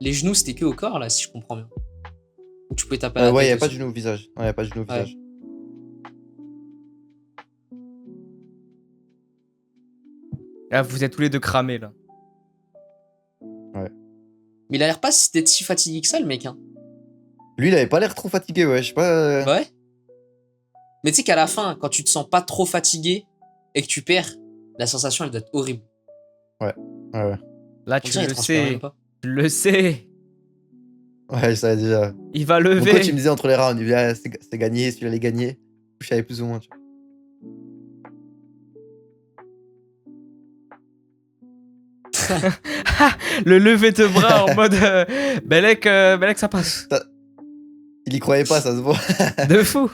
Les genoux, c'était que au corps, là, si je comprends bien. Ou tu pouvais taper à la Ouais, tête y a pas de aussi. genou au visage. Non, y a pas de genou au Ouais. visage. Là, vous êtes tous les deux cramés là. Mais il a l'air pas d'être si fatigué que ça, le mec. Hein. Lui, il avait pas l'air trop fatigué, ouais. Je sais pas. Bah ouais. Mais tu sais qu'à la fin, quand tu te sens pas trop fatigué et que tu perds, la sensation, elle doit être horrible. Ouais, ouais. Là, On tu dirait, il le transpire sais. même pas. Tu le sais. Ouais, je savais déjà. Il va Mon coach, il me lever. disait entre les rounds, il me disait, ah, c'est gagné, celui-là, il est gagné. Je savais plus ou moins, tu vois. Le lever de bras en mode Belek, ça passe. Il y croyait pas, ça se voit. De fou.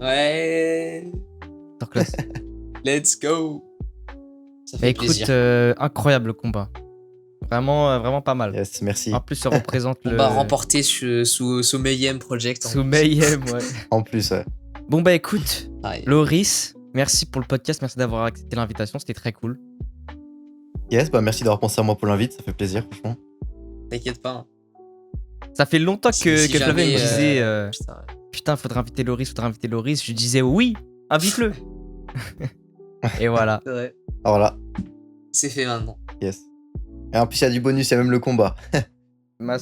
Ouais. Sur classe. Let's go. Ça Bah, fait écoute, plaisir. incroyable le combat. Vraiment pas mal. Yes, merci. En plus, ça représente le. Combat remporté sous Mayhem Project. en Sous plus. Mayhem, ouais. En plus, ouais. Bon, bah écoute, Ouais. Loris, merci pour le podcast, merci d'avoir accepté l'invitation, c'était très cool. Yes, bah merci d'avoir pensé à moi pour l'invite, ça fait plaisir, franchement. T'inquiète pas. Hein. Ça fait longtemps Si que jamais, Flavien me disait putain, ouais. putain, faudrait inviter Loris. Je disais oui, invite-le. Et voilà. C'est vrai. Alors là, C'est fait maintenant. yes. Et en plus, il y a du bonus, il y a même le combat. Ouais.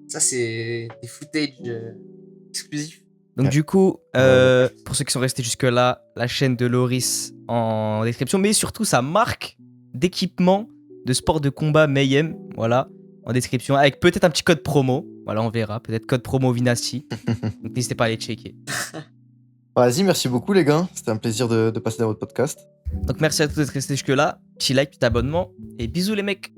Ça, c'est des footage exclusifs. Donc Ouais. du coup, Ouais. pour ceux qui sont restés jusque-là, la chaîne de Loris en description, mais surtout sa marque d'équipement de sport de combat Mayhem, voilà, en description, avec peut-être un petit code promo, voilà, on verra, peut-être code promo Vinassi, donc n'hésitez pas à aller checker. Vas-y, merci beaucoup les gars, c'était un plaisir de passer dans votre podcast. Donc merci à tous d'être restés jusque-là, petit like, petit abonnement, et bisous les mecs.